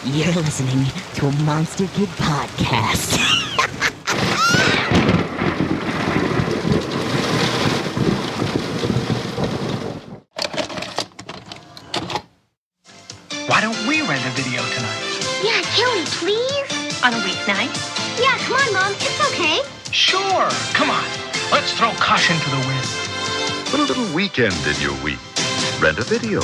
You're listening to a Monster Kid podcast. Why don't we rent a video tonight? Yeah, can we please? On a weeknight? Yeah, come on, Mom. It's okay. Sure. Come on. Let's throw caution to the wind. Put a little weekend in your week. Rent a video.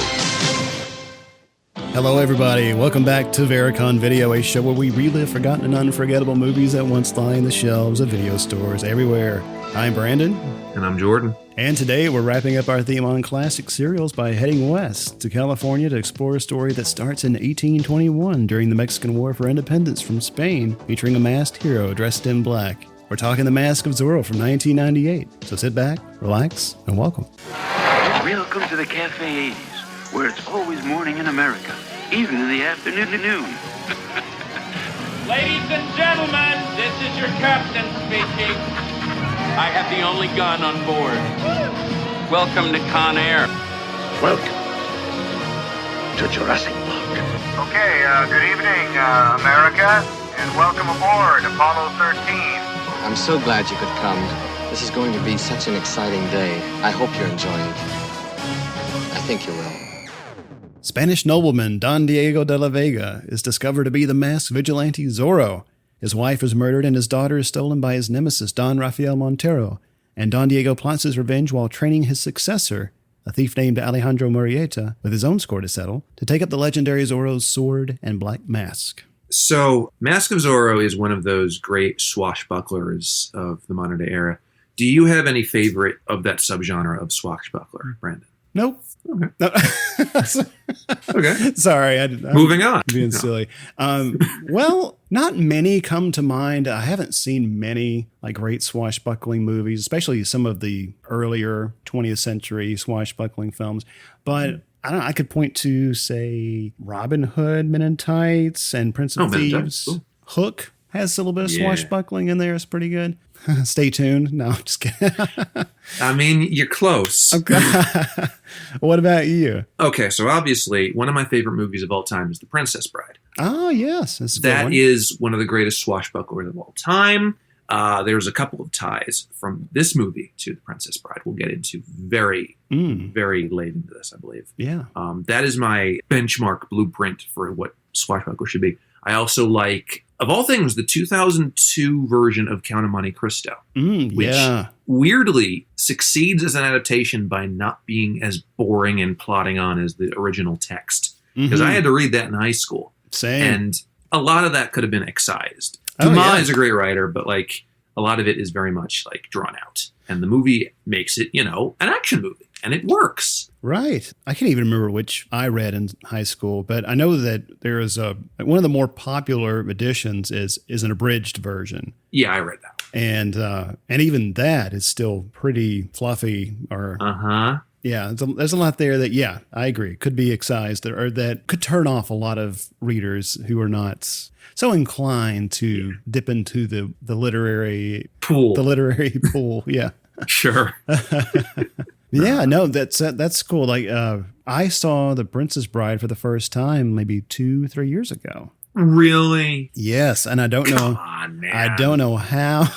Hello, everybody. Welcome back to Vericon Video, a show where we relive forgotten and unforgettable movies that once lie in the shelves of video stores everywhere. I'm Brandon. And I'm Jordan. And today we're wrapping up our theme on classic serials by heading west to California to explore a story that starts in 1821 during the Mexican War for Independence from Spain, featuring a masked hero dressed in black. We're talking The Mask of Zorro from 1998. So sit back, relax, and welcome. Welcome to the Cafe 80s, where it's always morning in America, even in the afternoon. Ladies and gentlemen, this is your captain speaking. I have the only gun on board. Welcome to Con Air. Welcome to Jurassic Park. Okay, good evening, America, and welcome aboard Apollo 13. I'm so glad you could come. This is going to be such an exciting day. I hope you're enjoying it. I think you will. Spanish nobleman Don Diego de la Vega is discovered to be the masked vigilante Zorro. His wife is murdered and his daughter is stolen by his nemesis Don Rafael Montero, and Don Diego plots his revenge while training his successor, a thief named Alejandro Murrieta, with his own score to settle, to take up the legendary Zorro's sword and black mask. So, Mask of Zorro is one of those great swashbucklers of the modern day era. Do you have any favorite of that subgenre of swashbuckler, Brandon? Nope. Okay. No. Okay. Sorry. Moving on. Being silly. Well, not many come to mind. I haven't seen many great swashbuckling movies, especially some of the earlier 20th century swashbuckling films. But I don't know, I could point to, say, Robin Hood, Men in Tights, and Prince of Thieves. Cool. Hook has a little bit of swashbuckling in there. It's pretty good. Stay tuned. No, I'm just kidding. I mean, you're close. Okay. What about you? Okay, so obviously, one of my favorite movies of all time is The Princess Bride. Oh, yes. That is one of the greatest swashbucklers of all time. There's a couple of ties from this movie to The Princess Bride we'll get into very late into this, I believe. Yeah. That is my benchmark blueprint for what swashbuckler should be. I also like, of all things, the 2002 version of Count of Monte Cristo, which weirdly succeeds as an adaptation by not being as boring and plodding on as the original text. Because I had to read that in high school. Same. And a lot of that could have been excised. Dumas is a great writer, but a lot of it is very much drawn out. And the movie makes it, an action movie. And it works. Right. I can't even remember which I read in high school, but I know that there is one of the more popular editions is an abridged version. Yeah, I read that. And even that is still pretty fluffy. Yeah, there's a lot there that, I agree, could be excised or that could turn off a lot of readers who are not so inclined to dip into the literary pool. The literary pool, yeah. Sure. Yeah, no, that's cool. I saw The Princess Bride for the first time maybe 2-3 years ago. Really? Yes, and I don't know. Come on, man. I don't know how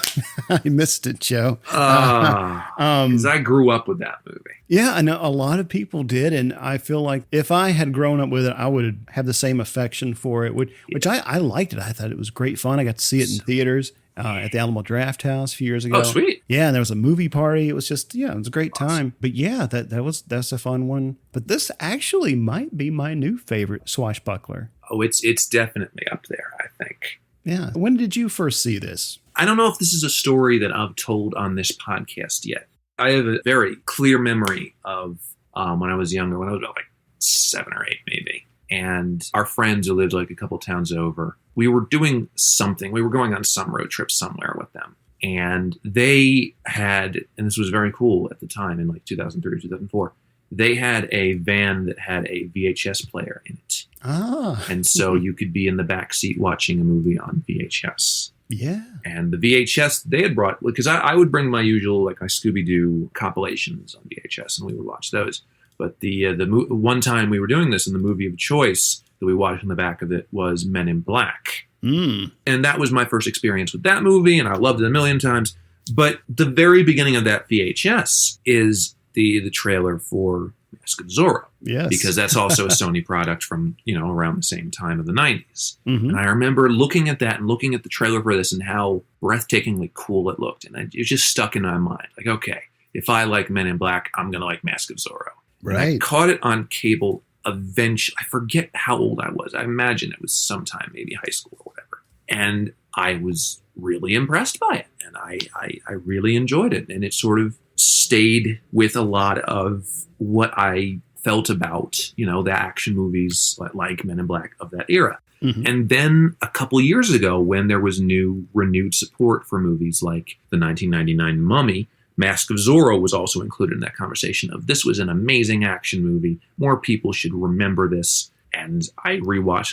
I missed it, Joe. Because I grew up with that movie. Yeah, I know a lot of people did, and I feel like if I had grown up with it, I would have the same affection for it. Which I liked it. I thought it was great fun. I got to see it in theaters. At the Alamo Draft House a few years ago. Oh, sweet. Yeah, and there was a movie party. It was just, it was a great time. But yeah, that's a fun one. But this actually might be my new favorite swashbuckler. Oh, it's definitely up there, I think. Yeah. When did you first see this? I don't know if this is a story that I've told on this podcast yet. I have a very clear memory of when I was younger, when I was about 7 or 8 maybe. And our friends who lived a couple towns over, we were doing something. We were going on some road trip somewhere with them. And they had, and this was very cool at the time in 2003 or 2004, they had a van that had a VHS player in it. And so you could be in the back seat watching a movie on VHS. Yeah. And the VHS they had brought, because I would bring my usual, my Scooby-Doo compilations on VHS, and we would watch those. But one time we were doing this, and the movie of choice that we watched in the back of it was Men in Black. And that was my first experience with that movie, and I loved it a million times. But the very beginning of that VHS is the trailer for Mask of Zorro. Yes. Because that's also a Sony product from, around the same time of the 90s. And I remember looking at that and looking at the trailer for this and how breathtakingly cool it looked. And it was just stuck in my mind. Like, okay, if I like Men in Black, I'm going to like Mask of Zorro. Right. And I caught it on cable eventually. I forget how old I was. I imagine it was sometime, maybe high school or whatever. And I was really impressed by it. And I really enjoyed it. And it sort of stayed with a lot of what I felt about, the action movies like Men in Black of that era. And then a couple years ago, when there was renewed support for movies like the 1999 Mummy, Mask of Zorro was also included in that conversation of this was an amazing action movie. More people should remember this. And I rewatched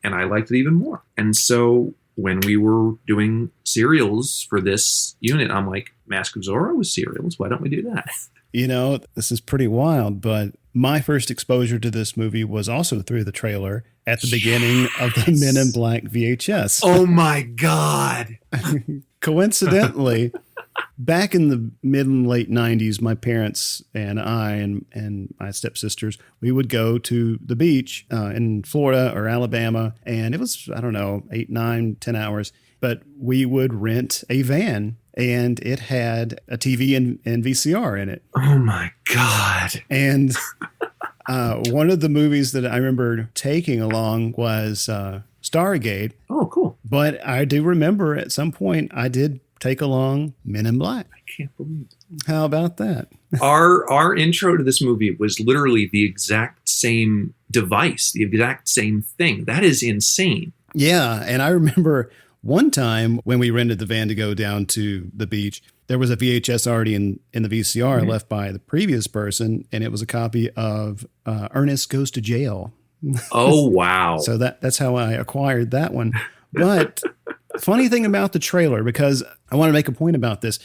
and I liked it even more. And so when we were doing serials for this unit, I'm like, Mask of Zorro was serials. Why don't we do that? This is pretty wild, but my first exposure to this movie was also through the trailer at the beginning of the Men in Black VHS. Oh my God. Coincidentally, back in the mid and late 90s, my parents and I and my stepsisters, we would go to the beach in Florida or Alabama, and it was, 8, 9, 10 hours, but we would rent a van, and it had a TV and VCR in it. Oh my God. And one of the movies that I remember taking along was Stargate. Oh, cool. But I do remember at some point I did take along Men in Black. I can't believe it. How about that? Our intro to this movie was literally the exact same device, the exact same thing. That is insane. Yeah. And I remember one time when we rented the van to go down to the beach, there was a VHS already in the VCR left by the previous person, and it was a copy of Ernest Goes to Jail. Oh, wow. So that's how I acquired that one. But funny thing about the trailer, because I want to make a point about this,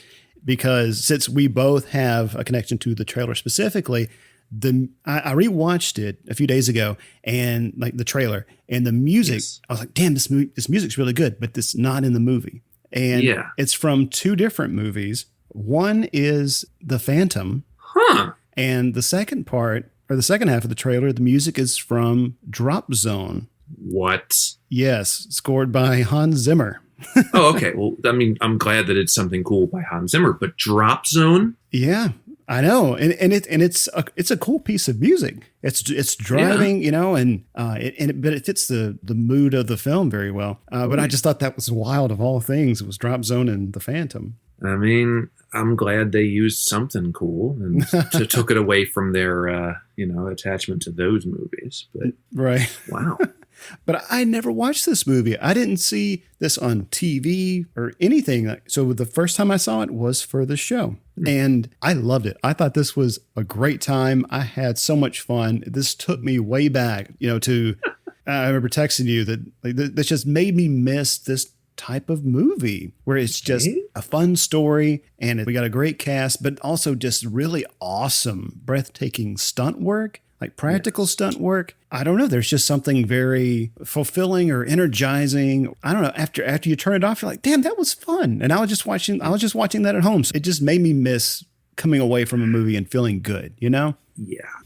because since we both have a connection to the trailer specifically, I rewatched it a few days ago, and like the trailer and the music, yes. I was like, damn, this music's really good, but it's not in the movie. And it's from two different movies. One is The Phantom. And the second part, or the second half of the trailer, the music is from Drop Zone. What? Yes, scored by Hans Zimmer. Oh, okay. Well, I mean, I'm glad that it's something cool by Hans Zimmer, but Drop Zone? Yeah, I know, and it's a cool piece of music. It's driving, but it fits the mood of the film very well. But I just thought that was wild of all things. It was Drop Zone and The Phantom. I mean, I'm glad they used something cool and took it away from their attachment to those movies. But right, wow. But I never watched this movie. I didn't see this on TV or anything. So the first time I saw it was for the show. And I loved it. I thought this was a great time. I had so much fun. This took me way back, to, I remember texting you that this just made me miss this type of movie where it's just a fun story and we got a great cast, but also just really awesome, breathtaking stunt work. Like practical stunt work. I don't know. There's just something very fulfilling or energizing. I don't know. After you turn it off, you're like, damn, that was fun. And I was just watching that at home. So it just made me miss coming away from a movie and feeling good, Yeah,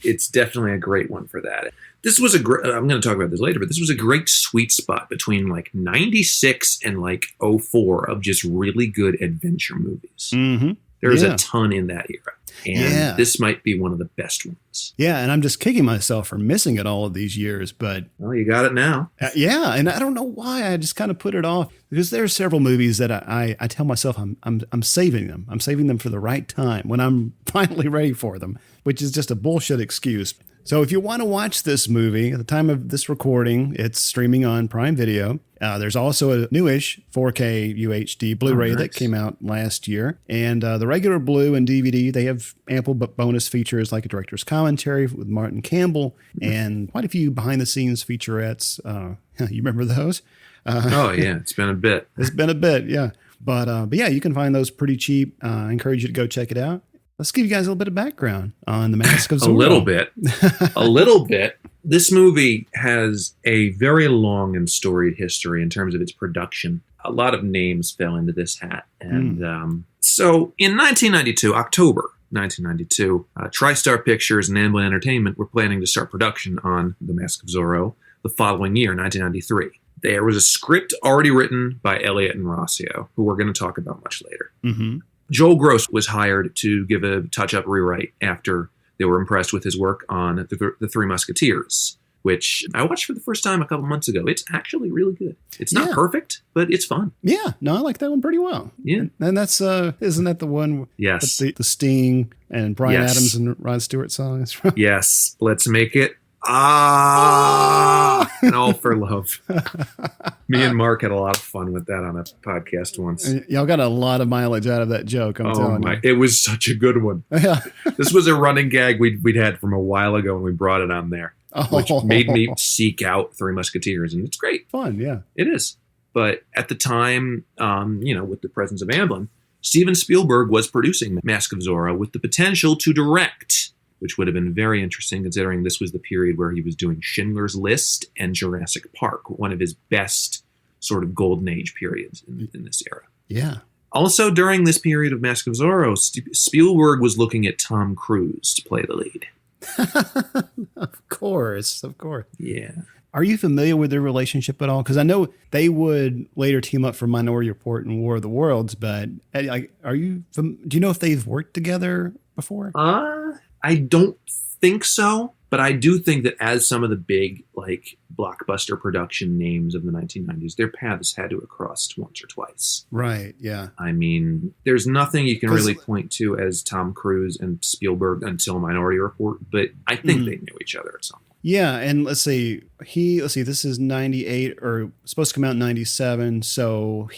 it's definitely a great one for that. This was I'm going to talk about this later, but this was a great sweet spot between like 96 and like 04 of just really good adventure movies. Mm-hmm. There's a ton in that era. And this might be one of the best ones. Yeah, and I'm just kicking myself for missing it all of these years. But well, you got it now. And I don't know why I just kind of put it off, because there are several movies that I tell myself I'm saving them. I'm saving them for the right time when I'm finally ready for them, which is just a bullshit excuse. So if you want to watch this movie, at the time of this recording, it's streaming on Prime Video. There's also a newish 4K UHD Blu-ray that came out last year. And the regular Blu and DVD, they have ample bonus features like a director's commentary with Martin Campbell and quite a few behind-the-scenes featurettes. You remember those? Oh, yeah. It's been a bit. It's been a bit, yeah. But yeah, you can find those pretty cheap. I encourage you to go check it out. let's give you guys a little bit of background on The Mask of Zorro. A little bit. This movie has a very long and storied history in terms of its production. A lot of names fell into this hat. And so in 1992, October 1992, TriStar Pictures and Amblin Entertainment were planning to start production on The Mask of Zorro the following year, 1993. There was a script already written by Elliott and Rossio, who we're going to talk about much later. Mm-hmm. Joel Gross was hired to give a touch-up rewrite after they were impressed with his work on The Three Musketeers, which I watched for the first time a couple months ago. It's actually really good. It's not perfect, but it's fun. Yeah, no, I like that one pretty well. Yeah. And that's, isn't that the one yes. with the Sting and Bryan yes. Adams and Rod Stewart song is from? Yes. Let's make it and All for Love. Me and Mark had a lot of fun with that on a podcast once. Y'all got a lot of mileage out of that joke, I'm telling you. It was such a good one. Yeah. This was a running gag we'd had from a while ago when we brought it on there, which made me seek out Three Musketeers, and it's great. Fun, yeah. It is. But at the time, with the presence of Amblin, Steven Spielberg was producing Mask of Zorro with the potential to direct, which would have been very interesting considering this was the period where he was doing Schindler's List and Jurassic Park, one of his best sort of golden age periods in this era. Yeah. Also, during this period of Mask of Zorro, Spielberg was looking at Tom Cruise to play the lead. Of course. Yeah. Are you familiar with their relationship at all? Because I know they would later team up for Minority Report and War of the Worlds, but do you know if they've worked together before? I don't think so, but I do think that as some of the big, blockbuster production names of the 1990s, their paths had to have crossed once or twice. Right, yeah. I mean, there's nothing you can really point to as Tom Cruise and Spielberg until Minority Report, but I think they knew each other at some point. Yeah, and let's see, this is 98 or supposed to come out in 97, so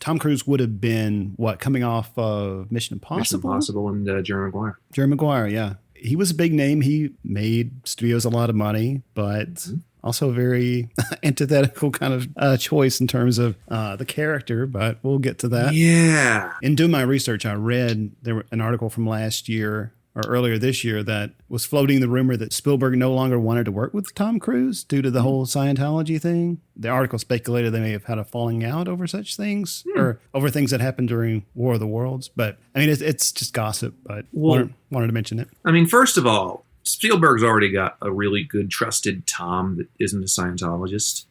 Tom Cruise would have been, coming off of Mission Impossible? Mission Impossible and Jerry Maguire. Jerry Maguire, yeah. He was a big name. He made studios a lot of money, but also a very antithetical kind of choice in terms of the character, but we'll get to that. Yeah. In doing my research, I read an article from last year or earlier this year that was floating the rumor that Spielberg no longer wanted to work with Tom Cruise due to the whole Scientology thing. The article speculated they may have had a falling out over such things or over things that happened during War of the Worlds. But I mean, it's just gossip, but wanted to mention it. I mean, first of all, Spielberg's already got a really good trusted Tom that isn't a Scientologist.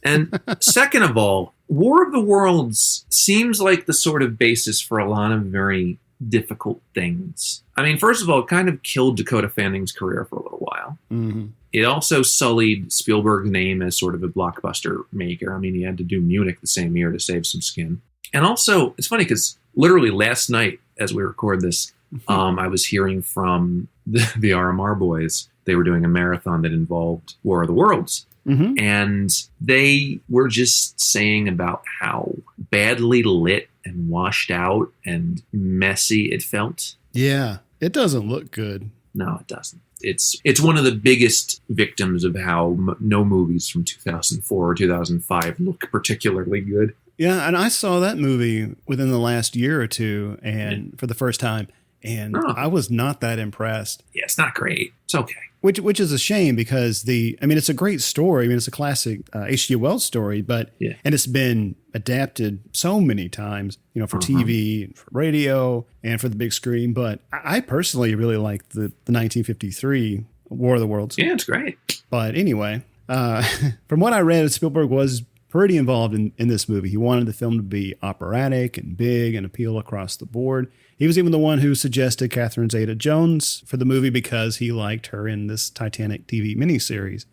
And second of all, War of the Worlds seems like the sort of basis for a lot of very difficult things. I mean, first of all, it kind of killed Dakota Fanning's career for a little while. Mm-hmm. It also sullied Spielberg's name as sort of a blockbuster maker. I mean, he had to do Munich the same year to save some skin. And also, it's funny because literally last night, as we record this, I was hearing from the RMR boys. They were doing a marathon that involved War of the Worlds. Mm-hmm. And they were just saying about how badly lit and washed out and messy it felt. Yeah, it doesn't look good. No, it doesn't. It's one of the biggest victims of how no movies from 2004 or 2005 look particularly good. Yeah, and I saw that movie within the last year or two, and for the first time, and I was not that impressed. Yeah, it's not great. It's okay. Which is a shame because it's a great story. I mean, it's a classic H.G. Wells story, and it's been adapted so many times, for TV, and for radio, and for the big screen. But I personally really like the 1953 War of the Worlds. Yeah, it's great. But anyway, from what I read, Spielberg was pretty involved in this movie. He wanted the film to be operatic and big and appeal across the board. He was even the one who suggested Catherine Zeta-Jones for the movie because he liked her in this Titanic TV miniseries.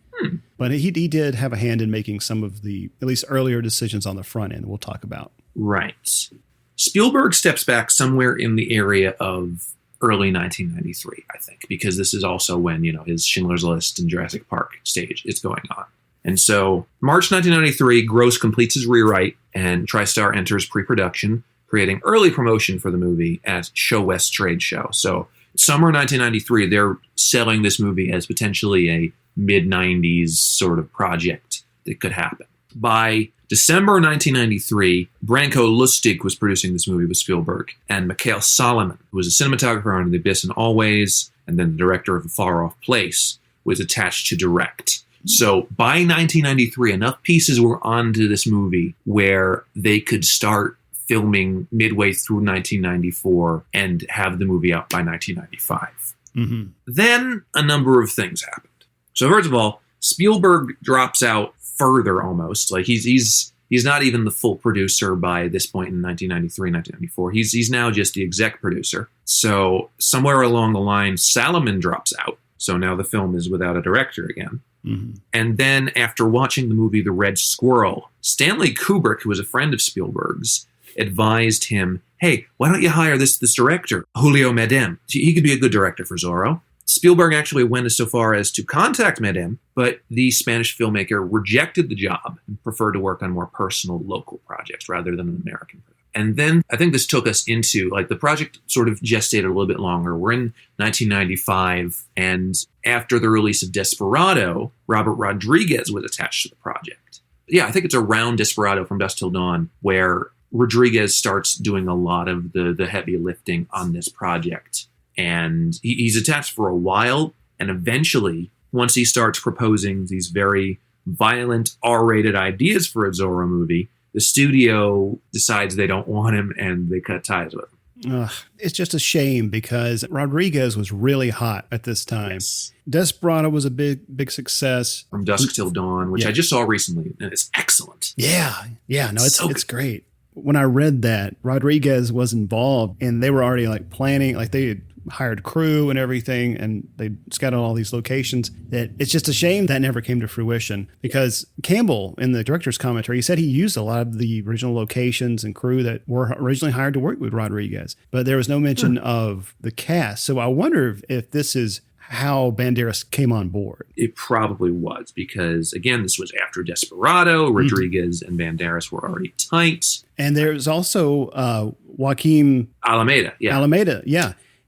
But he did have a hand in making some of the, at least earlier decisions on the front end we'll talk about. Right. Spielberg steps back somewhere in the area of early 1993, I think, because this is also when, his Schindler's List and Jurassic Park stage is going on. And so March 1993, Gross completes his rewrite and TriStar enters pre-production, creating early promotion for the movie at Show West Trade Show. So summer 1993, they're selling this movie as potentially a mid-90s sort of project that could happen. By December 1993, Branko Lustig was producing this movie with Spielberg, and Mikhail Solomon, who was a cinematographer on The Abyss and Always, and then the director of A Far Off Place, was attached to direct. So by 1993, enough pieces were onto this movie where they could start filming midway through 1994 and have the movie out by 1995. Mm-hmm. Then a number of things happened. So first of all, Spielberg drops out further almost. Like he's not even the full producer by this point in 1993, 1994. He's now just the exec producer. So somewhere along the line, Salomon drops out. So now the film is without a director again. Mm-hmm. And then after watching the movie The Red Squirrel, Stanley Kubrick, who was a friend of Spielberg's, advised him, hey, why don't you hire this director, Julio Medem? He could be a good director for Zorro. Spielberg actually went so far as to contact Medem, but the Spanish filmmaker rejected the job and preferred to work on more personal local projects rather than an American project. And then I think this took us into, like, the project sort of gestated a little bit longer. We're in 1995, and after the release of Desperado, Robert Rodriguez was attached to the project. Yeah, I think it's around Desperado From Dusk Till Dawn where Rodriguez starts doing a lot of the heavy lifting on this project. And he's attached for a while, and eventually, once he starts proposing these very violent R-rated ideas for a Zorro movie, the studio decides they don't want him and they cut ties with him. It's just a shame because Rodriguez was really hot at this time. Yes. Desperado was a big success. From Dusk Till Dawn, which I just saw recently, and it's excellent. Yeah. No, it's great. When I read that Rodriguez was involved and they were already like planning, like they had hired crew and everything, and they scouted all these locations, that it's just a shame that never came to fruition, because Campbell, in the director's commentary, he said he used a lot of the original locations and crew that were originally hired to work with Rodriguez, but there was no mention of the cast. So I wonder if this is how Banderas came on board. It probably was, because again, this was after Desperado. Rodriguez and Banderas were already tight. And there's also Joaquim Alameda.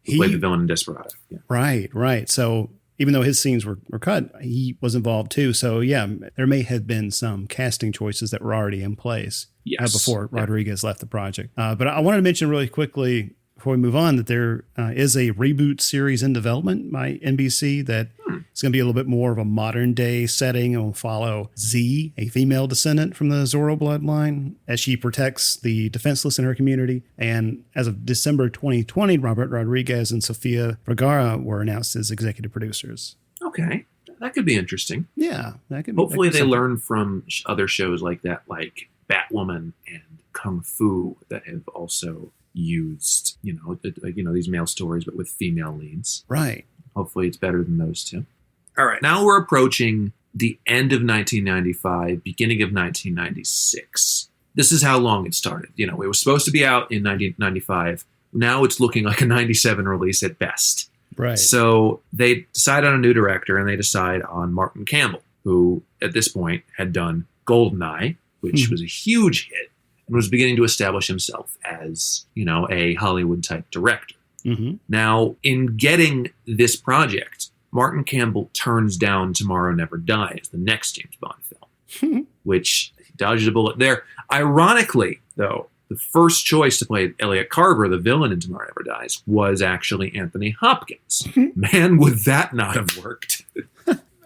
He played the villain in Desperado. Yeah. Right. So even though his scenes were cut, he was involved too. So yeah, there may have been some casting choices that were already in place before Rodriguez left the project. But I wanted to mention really quickly before we move on that there is a reboot series in development by NBC that is going to be a little bit more of a modern day setting. It will follow Z, a female descendant from the Zorro bloodline, as she protects the defenseless in her community. And as of December 2020, Robert Rodriguez and Sofia Vergara were announced as executive producers. Okay. That could be interesting. Yeah. Hopefully they learn from other shows like that, like Batwoman and Kung Fu, that have also used, these male stories, but with female leads. Right. Hopefully it's better than those two. All right. Now we're approaching the end of 1995, beginning of 1996. This is how long it started. It was supposed to be out in 1995. Now it's looking like a 97 release at best. Right. So they decide on a new director, and they decide on Martin Campbell, who at this point had done Goldeneye, which was a huge hit, and was beginning to establish himself as, a Hollywood-type director. Mm-hmm. Now, in getting this project, Martin Campbell turns down Tomorrow Never Dies, the next James Bond film, which he dodged a bullet there. Ironically, though, the first choice to play Elliot Carver, the villain in Tomorrow Never Dies, was actually Anthony Hopkins. Man, would that not have worked?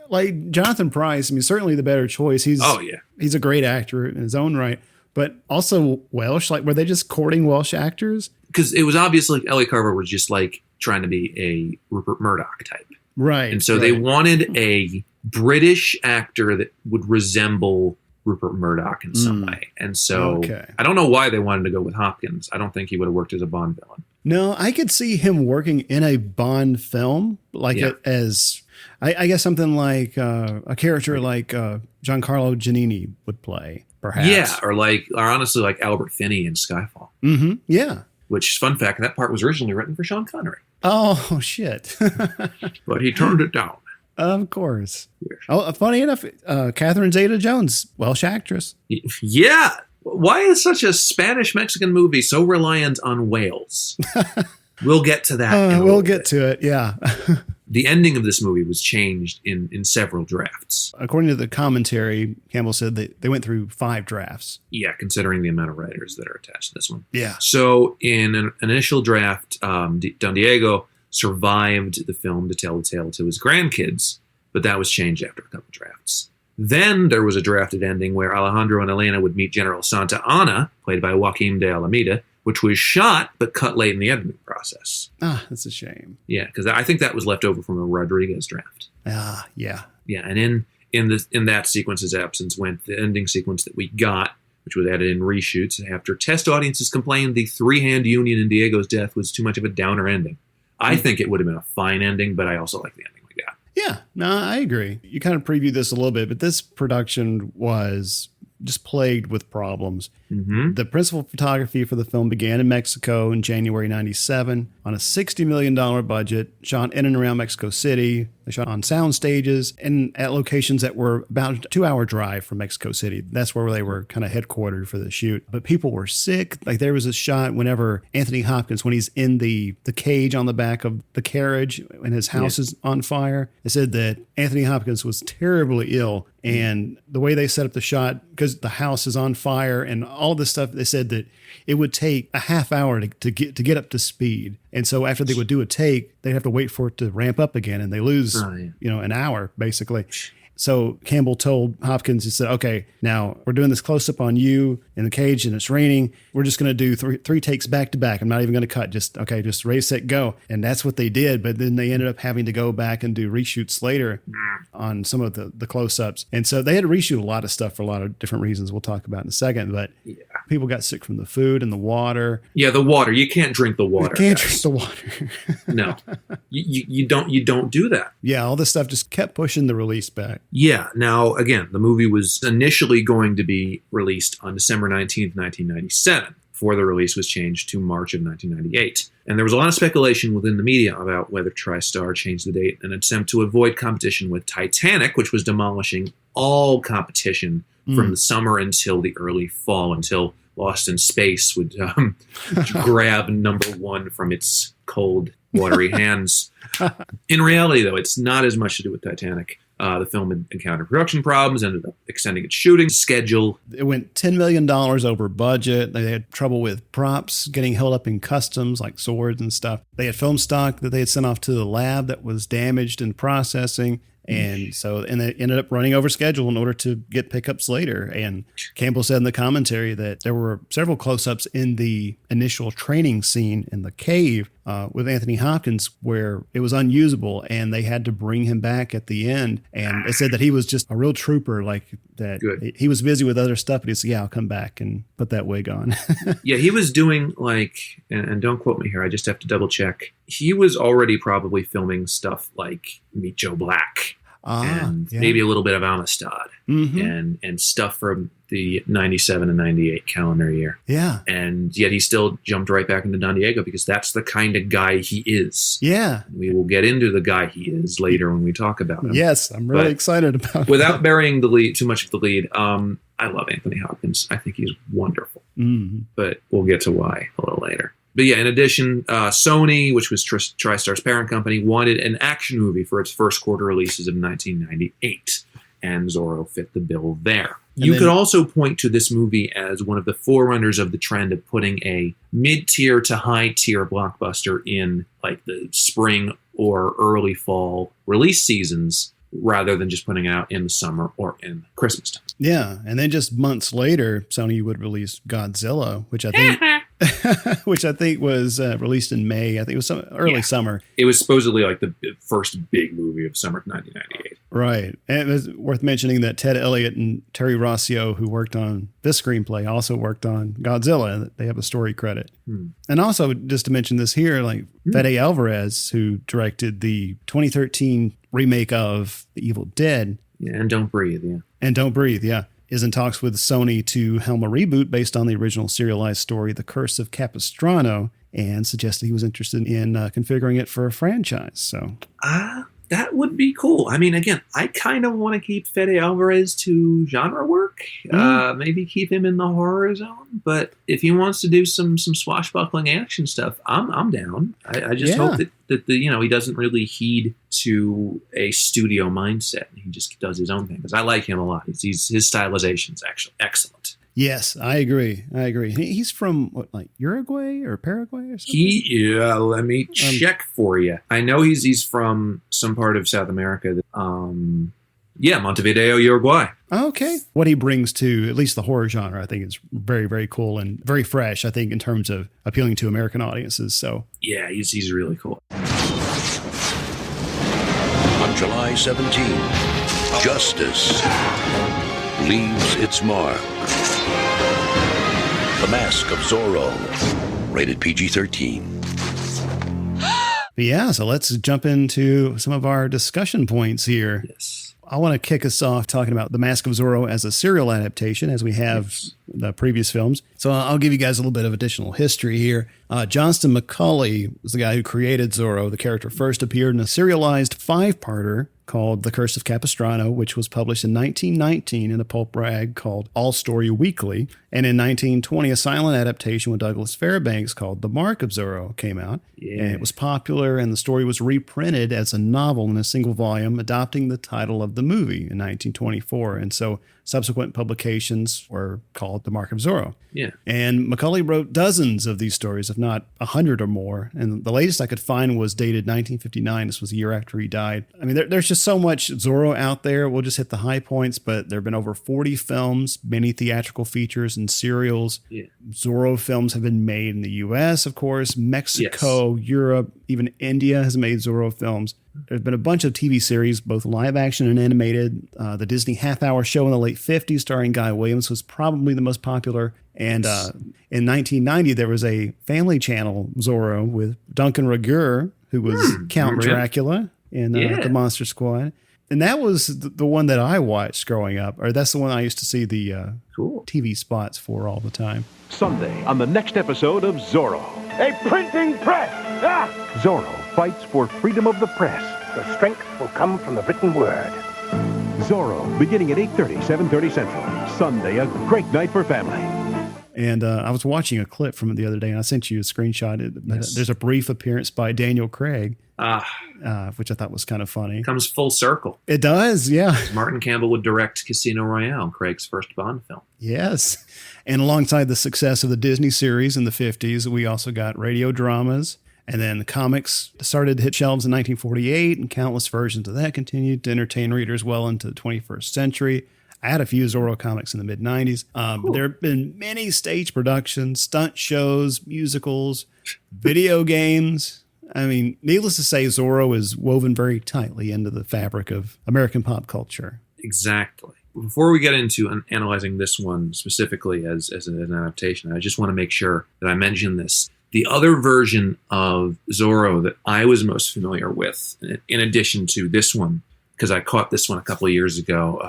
Like Jonathan Pryce, certainly the better choice. He's a great actor in his own right. But also Welsh, like, were they just courting Welsh actors? Because it was obvious, like, Elliot Carver was just, like, trying to be a Rupert Murdoch type. Right. And so they wanted a British actor that would resemble Rupert Murdoch in some way. And so I don't know why they wanted to go with Hopkins. I don't think he would have worked as a Bond villain. No, I could see him working in a Bond film, like as... I guess something like a character like Giancarlo Giannini would play, perhaps. Yeah, or honestly, like Albert Finney in Skyfall. Mm-hmm. Yeah. Which, fun fact, that part was originally written for Sean Connery. Oh, shit. But he turned it down. Of course. Yes. Oh, funny enough, Catherine Zeta-Jones, Welsh actress. Yeah. Why is such a Spanish-Mexican movie so reliant on Wales? We'll get to that. We'll get to it, yeah. the ending of this movie was changed in several drafts. According to the commentary, Campbell said that they went through 5 drafts. Yeah, considering the amount of writers that are attached to this one. Yeah. So in an initial draft, Don Diego survived the film to tell the tale to his grandkids, but that was changed after a couple drafts. Then there was a drafted ending where Alejandro and Elena would meet General Santa Anna, played by Joaquim de Alameda, which was shot but cut late in the editing process. Ah, that's a shame. Yeah, because I think that was left over from a Rodriguez draft. Ah, yeah. Yeah, and in that sequence's absence went the ending sequence that we got, which was added in reshoots after test audiences complained the 3-hand union in Diego's death was too much of a downer ending. I think it would have been a fine ending, but I also like the ending we got. Yeah, no, I agree. You kind of previewed this a little bit, but this production was just plagued with problems. Mm-hmm. The principal photography for the film began in Mexico in January 97 on a $60 million budget, shot in and around Mexico City. They shot on sound stages and at locations that were about a 2-hour drive from Mexico City. That's where they were kind of headquartered for the shoot. But people were sick. Like there was a shot whenever Anthony Hopkins, when he's in the cage on the back of the carriage and his house is on fire, they said that Anthony Hopkins was terribly ill. And the way they set up the shot, because the house is on fire and all this stuff, they said that it would take a half hour to get up to speed. And so after they would do a take, they'd have to wait for it to ramp up again, and they lose, an hour basically. So Campbell told Hopkins, he said, okay, now we're doing this close-up on you in the cage and it's raining. We're just going to do three takes back to back. I'm not even going to cut. Just raise, set, go. And that's what they did. But then they ended up having to go back and do reshoots later on some of the close-ups. And so they had to reshoot a lot of stuff for a lot of different reasons we'll talk about in a second. But people got sick from the food and the water. Yeah, the water. You can't drink the water. You can't drink the water. No. You don't do that. Yeah, all this stuff just kept pushing the release back. Yeah. Now, again, the movie was initially going to be released on December 19th, 1997, before the release was changed to March of 1998. And there was a lot of speculation within the media about whether TriStar changed the date in an attempt to avoid competition with Titanic, which was demolishing all competition from the summer until the early fall, until Lost in Space would grab number one from its cold, watery hands. In reality, though, it's not as much to do with Titanic. The film had encountered production problems, ended up extending its shooting schedule. It went $10 million over budget. They had trouble with props getting held up in customs, like swords and stuff. They had film stock that they had sent off to the lab that was damaged in processing. And they ended up running over schedule in order to get pickups later. And Campbell said in the commentary that there were several close-ups in the initial training scene in the cave with Anthony Hopkins where it was unusable and they had to bring him back at the end. And they said that he was just a real trooper, like that. Good. He was busy with other stuff, but he said, I'll come back and put that wig on. Yeah, he was doing and don't quote me here, I just have to double check. He was already probably filming stuff like Meet Joe Black. Maybe a little bit of Amistad and stuff from the 97 and 98 calendar year. Yeah. And yet he still jumped right back into Don Diego because that's the kind of guy he is. Yeah. We will get into the guy he is later when we talk about him. Yes, I'm really excited about it. Without burying the lead, too much of the lead, I love Anthony Hopkins. I think he's wonderful. But we'll get to why a little later. But yeah, in addition, Sony, which was TriStar's parent company, wanted an action movie for its first quarter releases of 1998, and Zorro fit the bill there. You could also point to this movie as one of the forerunners of the trend of putting a mid-tier to high-tier blockbuster in like the spring or early fall release seasons, rather than just putting it out in the summer or in Christmas time. Yeah, and then just months later, Sony would release Godzilla, which I think was released in May. I think it was early summer. It was supposedly like the first big movie of summer 1998. Right. And it was worth mentioning that Ted Elliott and Terry Rossio, who worked on this screenplay, also worked on Godzilla. They have a story credit. And also, just to mention this here, like Fede Alvarez, who directed the 2013 remake of The Evil Dead. Yeah, and Don't Breathe, yeah. And Don't Breathe, yeah. Is in talks with Sony to helm a reboot based on the original serialized story, The Curse of Capistrano, and suggested he was interested in configuring it for a franchise. So that would be cool. I mean, again, I kind of want to keep Fede Alvarez to genre work. work. Maybe keep him in the horror zone. But if he wants to do some swashbuckling action stuff, I'm down. I just hope that he doesn't really heed to a studio mindset. He just does his own thing, because I like him a lot. His stylization's actually excellent. Yes, I agree. He's from Uruguay or Paraguay or something? Let me check for you. I know he's from some part of South America. Montevideo, Uruguay. Okay. What he brings to at least the horror genre, I think, is very, very cool and very fresh, I think, in terms of appealing to American audiences. So yeah, he's really cool. On July 17, justice leaves its mark. The Mask of Zorro, rated PG-13. Yeah, so let's jump into some of our discussion points here. Yes. I want to kick us off talking about The Mask of Zorro as a serial adaptation, as we have the previous films. So I'll give you guys a little bit of additional history here. Johnston McCulley was the guy who created Zorro. The character first appeared in a serialized 5-parter called The Curse of Capistrano, which was published in 1919 in a pulp rag called All Story Weekly. And in 1920, a silent adaptation with Douglas Fairbanks called The Mark of Zorro came out. Yeah. And it was popular, and the story was reprinted as a novel in a single volume, adopting the title of the movie in 1924. And so subsequent publications were called The Mark of Zorro. Yeah. And McCulley wrote dozens of these stories, if not 100 or more. And the latest I could find was dated 1959. This was a year after he died. I mean, there's just so much Zorro out there. We'll just hit the high points, but there have been over 40 films, many theatrical features and serials. Yeah. Zorro films have been made in the U.S., of course, Mexico, Europe, even India has made Zorro films. There's been a bunch of TV series, both live action and animated. The Disney half-hour show in the late 50s starring Guy Williams was probably the most popular. And in 1990, there was a Family Channel Zorro with Duncan Regehr, who was Count Dracula in the Monster Squad. And that was the one that I watched growing up, or that's the one I used to see the TV spots for all the time. Sunday on the next episode of Zorro. A printing press! Ah! Zorro fights for freedom of the press. The strength will come from the written word. Zorro, beginning at 8:30, 7:30 Central. Sunday, a great night for family. And I was watching a clip from it the other day, and I sent you a screenshot. There's a brief appearance by Daniel Craig, which I thought was kind of funny. Comes full circle. It does, yeah. Martin Campbell would direct Casino Royale, Craig's first Bond film. Yes. And alongside the success of the Disney series in the 50s, we also got radio dramas. And then the comics started to hit shelves in 1948, and countless versions of that continued to entertain readers well into the 21st century. I had a few Zorro comics in the mid-90s. There have been many stage productions, stunt shows, musicals, video games. I mean, needless to say, Zorro is woven very tightly into the fabric of American pop culture. Exactly. Before we get into analyzing this one specifically as an adaptation, I just want to make sure that I mention this. The other version of Zorro that I was most familiar with, in addition to this one, because I caught this one a couple of years ago,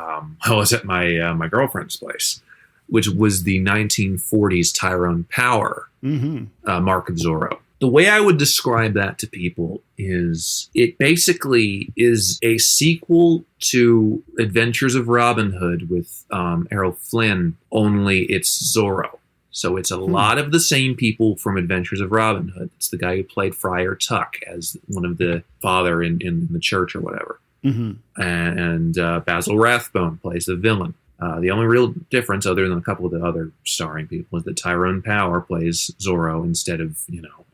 I was at my girlfriend's place, which was the 1940s Tyrone Power Mark of Zorro. The way I would describe that to people is it basically is a sequel to Adventures of Robin Hood with Errol Flynn, only it's Zorro. So it's a lot of the same people from Adventures of Robin Hood. It's the guy who played Friar Tuck as one of the father in the church or whatever. Mm-hmm. And Basil Rathbone plays the villain. The only real difference, other than a couple of the other starring people, is that Tyrone Power plays Zorro instead of,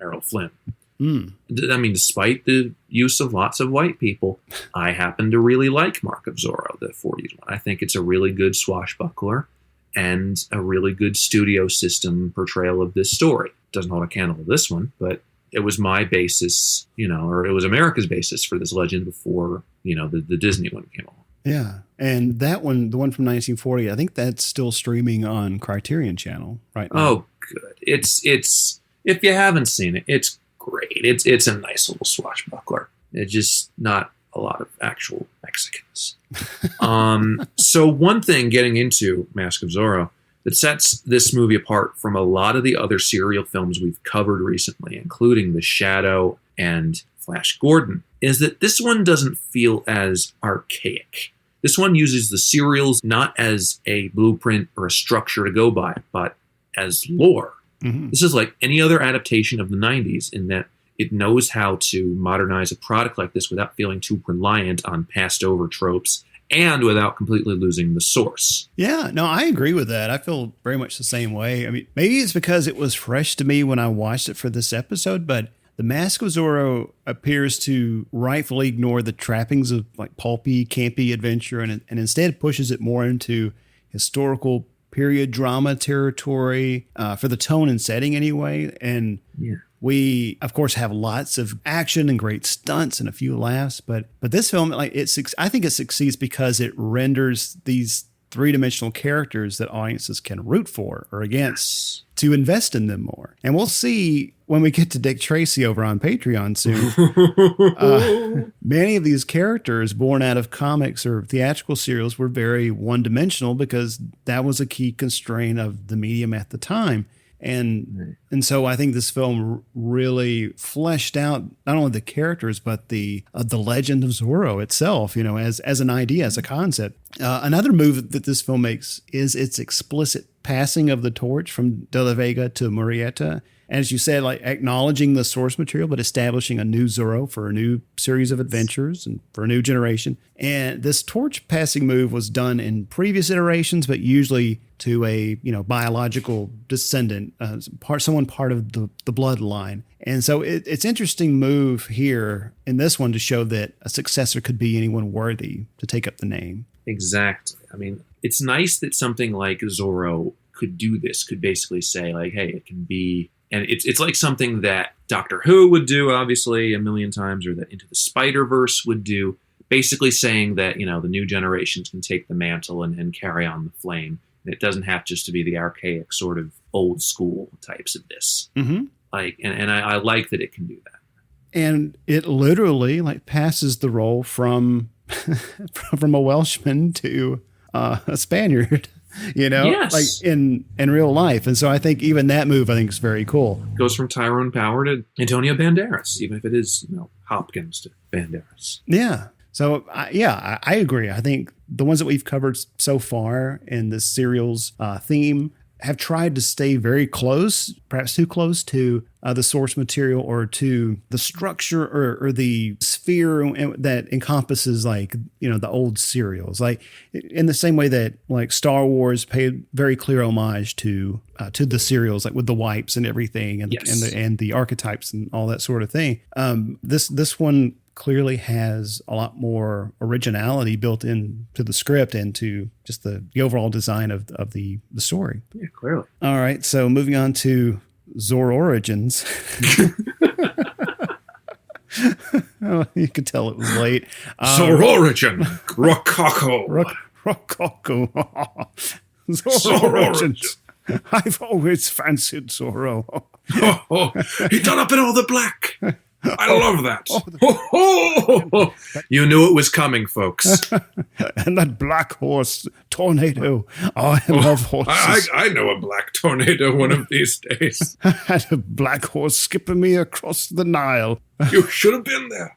Errol Flynn. I mean, despite the use of lots of white people, I happen to really like Mark of Zorro, the 40s one. I think it's a really good swashbuckler and a really good studio system portrayal of this story. Doesn't hold a candle to this one, but it was my basis, or it was America's basis for this legend before, the Disney one came along. Yeah. And that one, the one from 1940, I think that's still streaming on Criterion Channel right now. Oh, good. It's if you haven't seen it, it's great. It's a nice little swashbuckler. It's just not a lot of actual Mexicans. So one thing getting into Mask of Zorro that sets this movie apart from a lot of the other serial films we've covered recently, including The Shadow and Flash Gordon, is that this one doesn't feel as archaic. This one uses the serials not as a blueprint or a structure to go by, but as lore. Mm-hmm. This is like any other adaptation of the 90s in that it knows how to modernize a product like this without feeling too reliant on passed over tropes and without completely losing the source. Yeah, no, I agree with that. I feel very much the same way. I mean, maybe it's because it was fresh to me when I watched it for this episode, but The Mask of Zorro appears to rightfully ignore the trappings of like pulpy, campy adventure and instead pushes it more into historical period drama territory for the tone and setting anyway. And we, of course, have lots of action and great stunts and a few laughs. But this film, I think it succeeds because it renders these three-dimensional characters that audiences can root for or against to invest in them more. And we'll see when we get to Dick Tracy over on Patreon soon. Many of these characters born out of comics or theatrical serials were very one-dimensional because that was a key constraint of the medium at the time. And so I think this film really fleshed out not only the characters but the legend of Zorro itself, as an idea, as a concept. Another move that this film makes is its explicit passing of the torch from De La Vega to Murrieta. As you said, like acknowledging the source material, but establishing a new Zorro for a new series of adventures and for a new generation. And this torch passing move was done in previous iterations, but usually to a biological descendant, someone part of the bloodline. And so it's interesting move here in this one to show that a successor could be anyone worthy to take up the name. Exactly. I mean, it's nice that something like Zorro could do this, could basically say like, hey, it can be. And it's like something that Doctor Who would do, obviously, a million times, or that Into the Spider-Verse would do, basically saying that, the new generations can take the mantle and carry on the flame. And it doesn't have just to be the archaic sort of old school types of this. Mm-hmm. And I like that it can do that. And it literally passes the role from a Welshman to a Spaniard. Yes. like in real life. And so I think even that move, I think, is very cool. Goes from Tyrone Power to Antonio Banderas, even if it is, Hopkins to Banderas. Yeah. So, I agree. I think the ones that we've covered so far in this serial's theme have tried to stay very close, perhaps too close to the source material or to the structure or the sphere that encompasses the old serials. Like in the same way that like Star Wars paid very clear homage to the serials, like with the wipes and everything and the archetypes and all that sort of thing. This one clearly has a lot more originality built into the script and to just the overall design of the story. Yeah, clearly. All right, so moving on to Zorro Origins. Oh, you could tell it was late. Zorro Origin, Rococo. Rococo. Zorro Origins. I've always fancied Zorro. He done up in all the black. I love that. You knew it was coming, folks. And that black horse tornado. Oh, I love horses. I know a black tornado one of these days. I had a black horse skipping me across the Nile. You should have been there.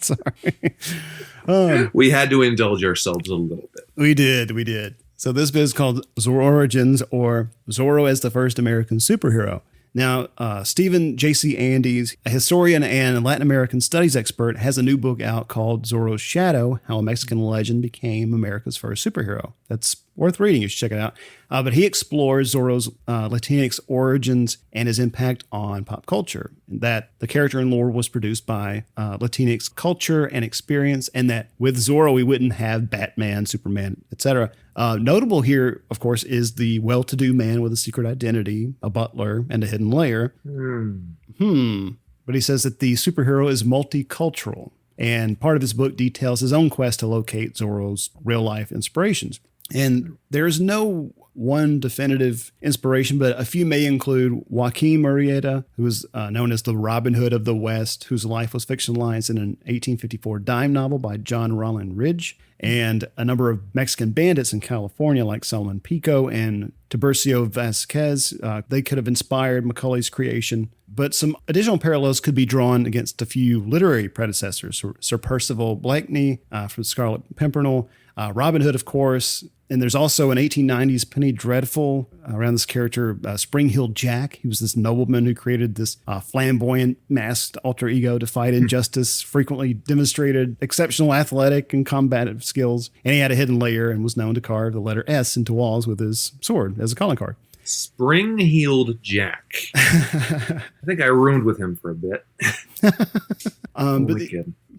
Sorry. We had to indulge ourselves a little bit. We did. So this bit is called Zorro Origins, or Zorro as the First American Superhero. Now, Stephen J.C. Andes, a historian and Latin American studies expert, has a new book out called Zorro's Shadow, How a Mexican Legend Became America's First Superhero. That's worth reading. You should check it out. But he explores Zorro's Latinx origins and his impact on pop culture. And that the character and lore was produced by Latinx culture and experience, and that with Zorro, we wouldn't have Batman, Superman, etc. Notable here, of course, is the well-to-do man with a secret identity, a butler, and a hidden lair. But he says that the superhero is multicultural. And part of his book details his own quest to locate Zorro's real-life inspirations. And there's no one definitive inspiration, but a few may include Joaquin Murrieta, who was known as the Robin Hood of the West, whose life was fictionalized in an 1854 dime novel by John Rollin Ridge, and a number of Mexican bandits in California like Solomon Pico and Tiburcio Vasquez. They could have inspired Macaulay's creation. But some additional parallels could be drawn against a few literary predecessors. Sir Percival Blakeney from Scarlet Pimpernel, Robin Hood, of course. And there's also an 1890s Penny Dreadful around this character, Spring-Heeled Jack. He was this nobleman who created this flamboyant masked alter ego to fight injustice, frequently demonstrated exceptional athletic and combative skills. And he had a hidden layer and was known to carve the letter S into walls with his sword as a calling card. Spring-Heeled Jack. I think I roomed with him for a bit.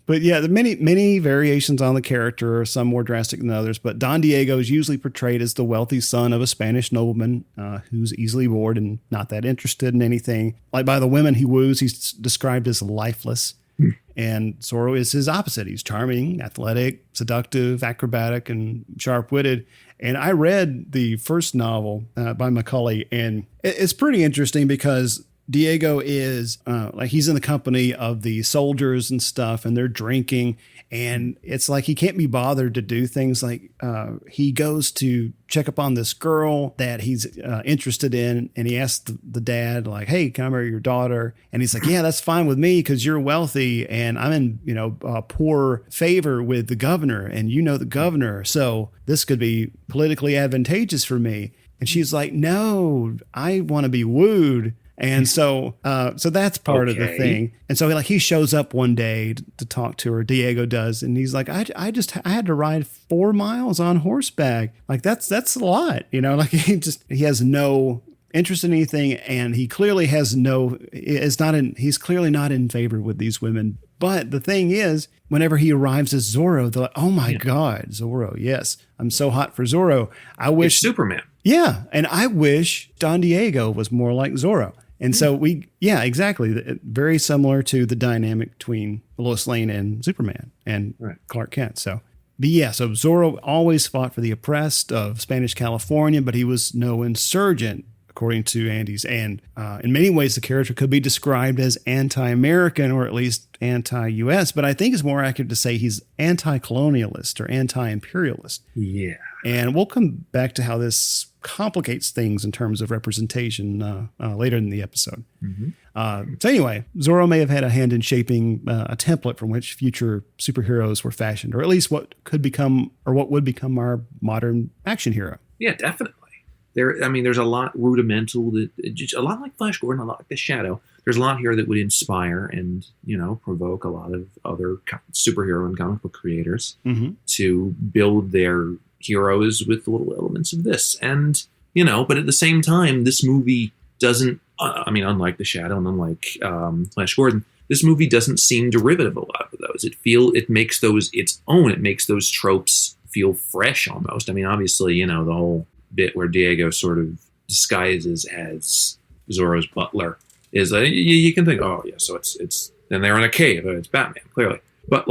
But yeah, the many variations on the character, some more drastic than others. But Don Diego is usually portrayed as the wealthy son of a Spanish nobleman who's easily bored and not that interested in anything. Like by the women he woos, he's described as lifeless. And Zorro is his opposite. He's charming, athletic, seductive, acrobatic, and sharp-witted. And I read the first novel by Macaulay, and it's pretty interesting because Diego is like he's in the company of the soldiers and stuff, and they're drinking, and it's like he can't be bothered to do things like he goes to check up on this girl that he's interested in, and he asks the dad like, "Hey, can I marry your daughter?" And he's like, "Yeah, that's fine with me because you're wealthy and I'm in poor favor with the governor, and you know the governor, so this could be politically advantageous for me." And she's like, "No, I want to be wooed." And so that's part of the thing. And so he shows up one day to talk to her. Diego does. And he's like, I had to ride 4 miles on horseback. Like that's a lot, like he has no interest in anything. And he clearly he's clearly not in favor with these women. But the thing is, whenever he arrives as Zorro, they're like, "Oh my God, Zorro. Yes. I'm so hot for Zorro. I wish it's Superman." Yeah. And I wish Don Diego was more like Zorro. And so exactly. Very similar to the dynamic between Lois Lane and Superman and Clark Kent. So Zorro always fought for the oppressed of Spanish California, but he was no insurgent, according to Andes. And in many ways, the character could be described as anti-American or at least anti-U.S., but I think it's more accurate to say he's anti-colonialist or anti-imperialist. Yeah. And we'll come back to how this complicates things in terms of representation later in the episode. Mm-hmm. So anyway, Zorro may have had a hand in shaping a template from which future superheroes were fashioned, or at least what would become our modern action hero. Yeah, definitely. There's a lot rudimental, a lot like Flash Gordon, a lot like the Shadow. There's a lot here that would inspire and, provoke a lot of other superhero and comic book creators to build their heroes with little elements of this. And, but at the same time, this movie doesn't, unlike the Shadow and unlike Flash Gordon, this movie doesn't seem derivative of a lot of those. It makes those its own. It makes those tropes feel fresh almost. Obviously, the whole bit where Diego sort of disguises as Zorro's butler is you can think, oh yeah, so it's and they're in a cave, it's Batman, clearly. But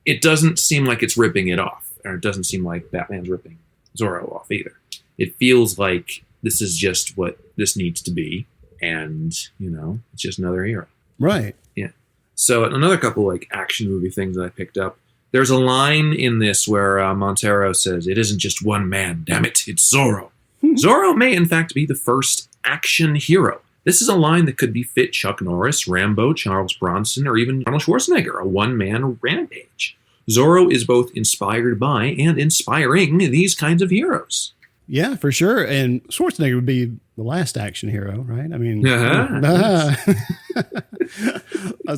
it doesn't seem like it's ripping it off, or it doesn't seem like Batman's ripping Zorro off either. It feels like this is just what this needs to be, and it's just another hero. Right. Yeah. So another couple action movie things that I picked up. There's a line in this where Montero says, "It isn't just one man, damn it, it's Zorro." Zorro may, in fact, be the first action hero. This is a line that could befit Chuck Norris, Rambo, Charles Bronson, or even Arnold Schwarzenegger, a one-man rampage. Zorro is both inspired by and inspiring these kinds of heroes. Yeah, for sure. And Schwarzenegger would be the last action hero, right?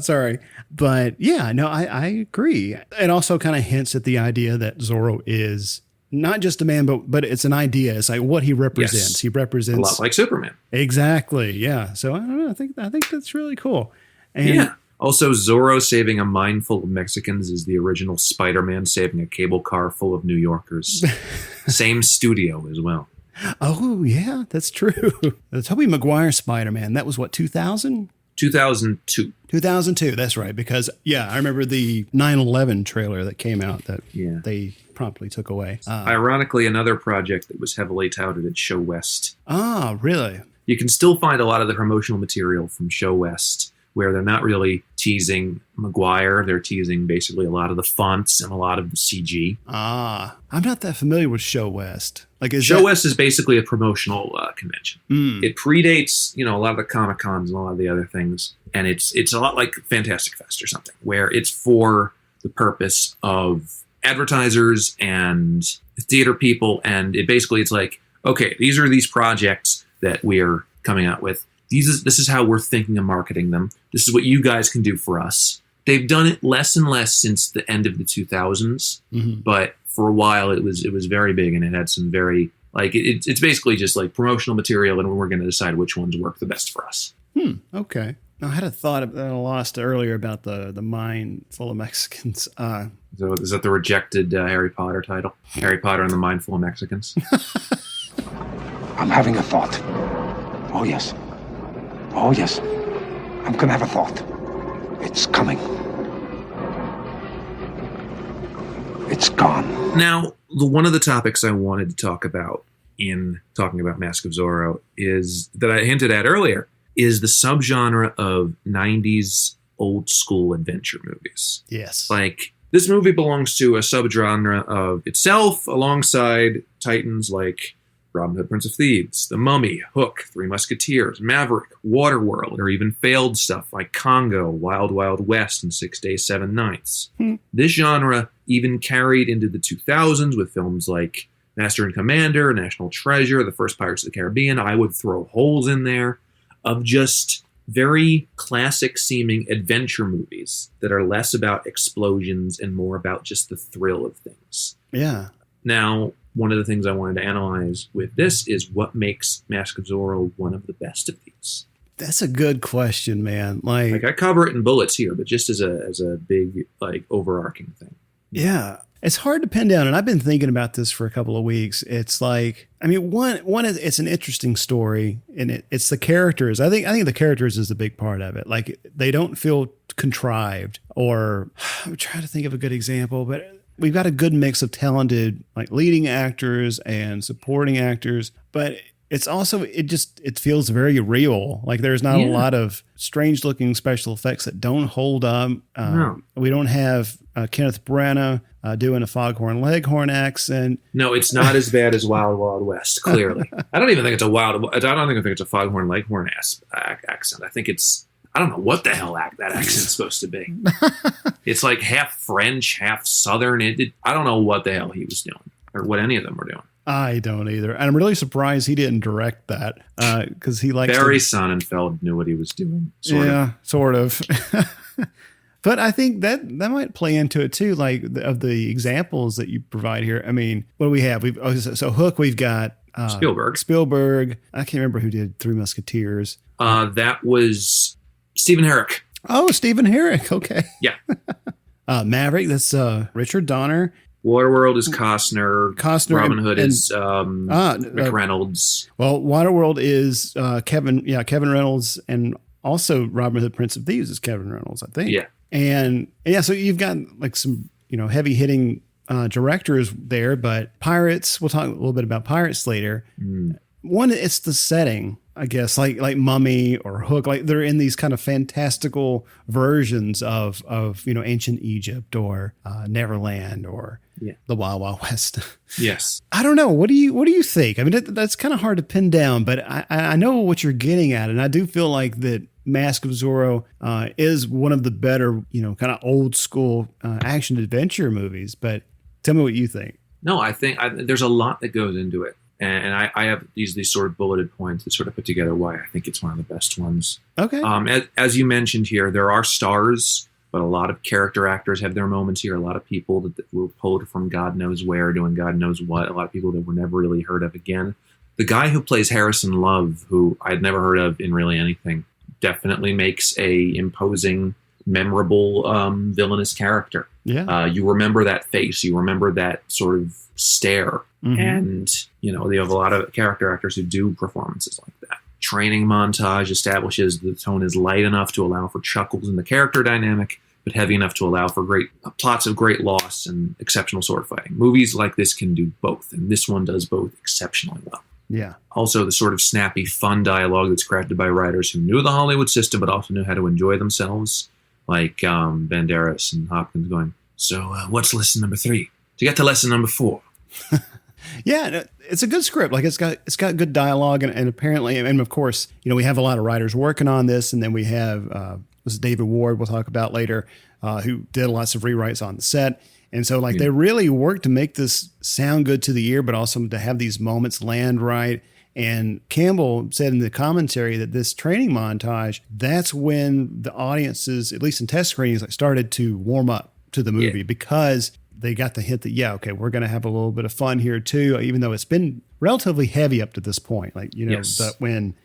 Sorry. But yeah, no, I agree. It also kind of hints at the idea that Zorro is not just a man, but it's an idea. It's like what he represents. Yes. He represents a lot like Superman. Exactly. Yeah. So I don't know. I think that's really cool. And yeah. Also, Zorro saving a mine full of Mexicans is the original Spider-Man saving a cable car full of New Yorkers. Same studio as well. Oh, yeah, that's true. The Tobey Maguire Spider-Man, that was what, 2000? 2002. 2002, that's right. Because, I remember the 9/11 trailer that came out that they promptly took away. Ironically, another project that was heavily touted at Show West. Ah, really? You can still find a lot of the promotional material from Show West where they're not really teasing Maguire. They're teasing basically a lot of the fonts and a lot of the CG. I'm not that familiar with Show West. Show West is basically a promotional convention. It predates, a lot of the Comic Cons and a lot of the other things, and it's a lot like Fantastic Fest or something, where it's for the purpose of advertisers and theater people, and it's like, okay, these are these projects that we're coming out with. This is how we're thinking of marketing them. This is what you guys can do for us. They've done it less and less since the end of the 2000s, but for a while it was very big, and it had some very it's basically just like promotional material, and we're going to decide which ones work the best for us. Okay. I had a thought that I lost earlier about the mine full of Mexicans. So is that the rejected Harry Potter title? Harry Potter and the Mine Full of Mexicans? I'm having a thought. Oh, yes. Oh, yes. I'm going to have a thought. It's coming. It's gone. Now, one of the topics I wanted to talk about in talking about Mask of Zorro is that I hinted at earlier, is the subgenre of 90s old school adventure movies. Yes. Like, this movie belongs to a subgenre of itself alongside titans like Robin Hood, Prince of Thieves, The Mummy, Hook, Three Musketeers, Maverick, Waterworld, or even failed stuff like Congo, Wild Wild West, and 6 Days, 7 Nights. This genre even carried into the 2000s with films like Master and Commander, National Treasure, The First Pirates of the Caribbean. I would throw Holes in there, of just very classic-seeming adventure movies that are less about explosions and more about just the thrill of things. Yeah. Now, one of the things I wanted to analyze with this is what makes Mask of Zorro one of the best of these. That's a good question, man. Like I cover it in bullets here, but just as a big overarching thing. Yeah. It's hard to pin down, and I've been thinking about this for a couple of weeks. It's like, one is it's an interesting story, and it's the characters. I think the characters is the big part of it. Like, they don't feel contrived, or I'm trying to think of a good example, but we've got a good mix of talented leading actors and supporting actors, but it's also, it feels very real. Like, there's not a lot of strange looking special effects that don't hold up. No. We don't have Kenneth Branagh doing a Foghorn Leghorn accent. No, it's not as bad as Wild Wild West, clearly. I don't think it's a Foghorn Leghorn accent. I think I don't know what the hell that accent's supposed to be. It's like half French, half Southern. I don't know what the hell he was doing or what any of them were doing. I don't either. And I'm really surprised he didn't direct that because he likes Barry Sonnenfeld knew what he was doing. Sort of. But I think that might play into it too, of the examples that you provide here. I mean, what do we have? So Hook, we've got Spielberg. I can't remember who did Three Musketeers. That was Stephen Herrick. Oh, Stephen Herrick. Okay. Yeah. Maverick, that's Richard Donner. Waterworld is Costner. Robin Hood is Rick Reynolds. Well, Waterworld is Kevin Reynolds, and also Robin Hood, Prince of Thieves is Kevin Reynolds, I think. Yeah. And so you've got some heavy hitting directors there, but Pirates. We'll talk a little bit about Pirates later. One, it's the setting, I guess, like Mummy or Hook, like they're in these kind of fantastical versions of ancient Egypt or Neverland or the Wild Wild West. Yes. I don't know. What do you think? I mean, that's kind of hard to pin down, but I know what you're getting at, and I do feel like that Mask of Zorro is one of the better, kind of old school action adventure movies. But tell me what you think. No, I think there's a lot that goes into it. And I have these sort of bulleted points that sort of put together why I think it's one of the best ones. Okay. As you mentioned here, there are stars, but a lot of character actors have their moments here. A lot of people that were pulled from God knows where, doing God knows what. A lot of people that were never really heard of again. The guy who plays Harrison Love, who I'd never heard of in really anything, definitely makes a imposing, memorable villainous character. Yeah. You remember that face. You remember that sort of stare. Mm-hmm. And, they have a lot of character actors who do performances like that. Training montage establishes the tone is light enough to allow for chuckles in the character dynamic, but heavy enough to allow for great plots of great loss and exceptional sword fighting. Movies like this can do both, and this one does both exceptionally well. Yeah. Also, the sort of snappy, fun dialogue that's crafted by writers who knew the Hollywood system but also knew how to enjoy themselves, like Banderas and Hopkins going, so what's lesson number 3? To get to lesson number 4. Yeah, it's a good script. Like it's got good dialogue, and apparently, and of course, we have a lot of writers working on this, and then we have this is David Ward we'll talk about later, who did lots of rewrites on the set, and so they really worked to make this sound good to the ear, but also to have these moments land right. And Campbell said in the commentary that this training montage, that's when the audiences, at least in test screenings, started to warm up to the movie because they got the hint that, we're going to have a little bit of fun here too, even though it's been relatively heavy up to this point. But when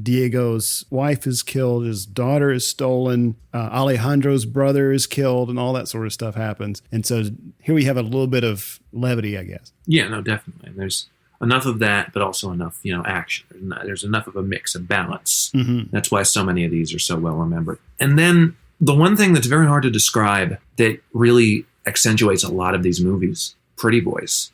Diego's wife is killed, his daughter is stolen, Alejandro's brother is killed, and all that sort of stuff happens. And so here we have a little bit of levity, I guess. Yeah, no, definitely. And there's enough of that, but also enough, action. There's enough of a mix and balance. Mm-hmm. That's why so many of these are so well remembered. And then the one thing that's very hard to describe that really accentuates a lot of these movies, pretty boys.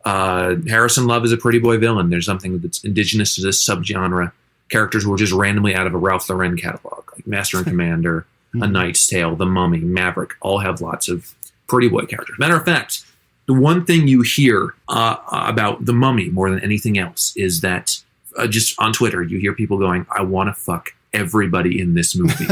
Harrison Love is a pretty boy villain. There's something that's indigenous to this subgenre. Characters who are just randomly out of a Ralph Lauren catalog, like Master and Commander, A Knight's Tale, The Mummy, Maverick, all have lots of pretty boy characters. Matter of fact, the one thing you hear about The Mummy more than anything else is that just on Twitter, you hear people going, I want to fuck everybody in this movie.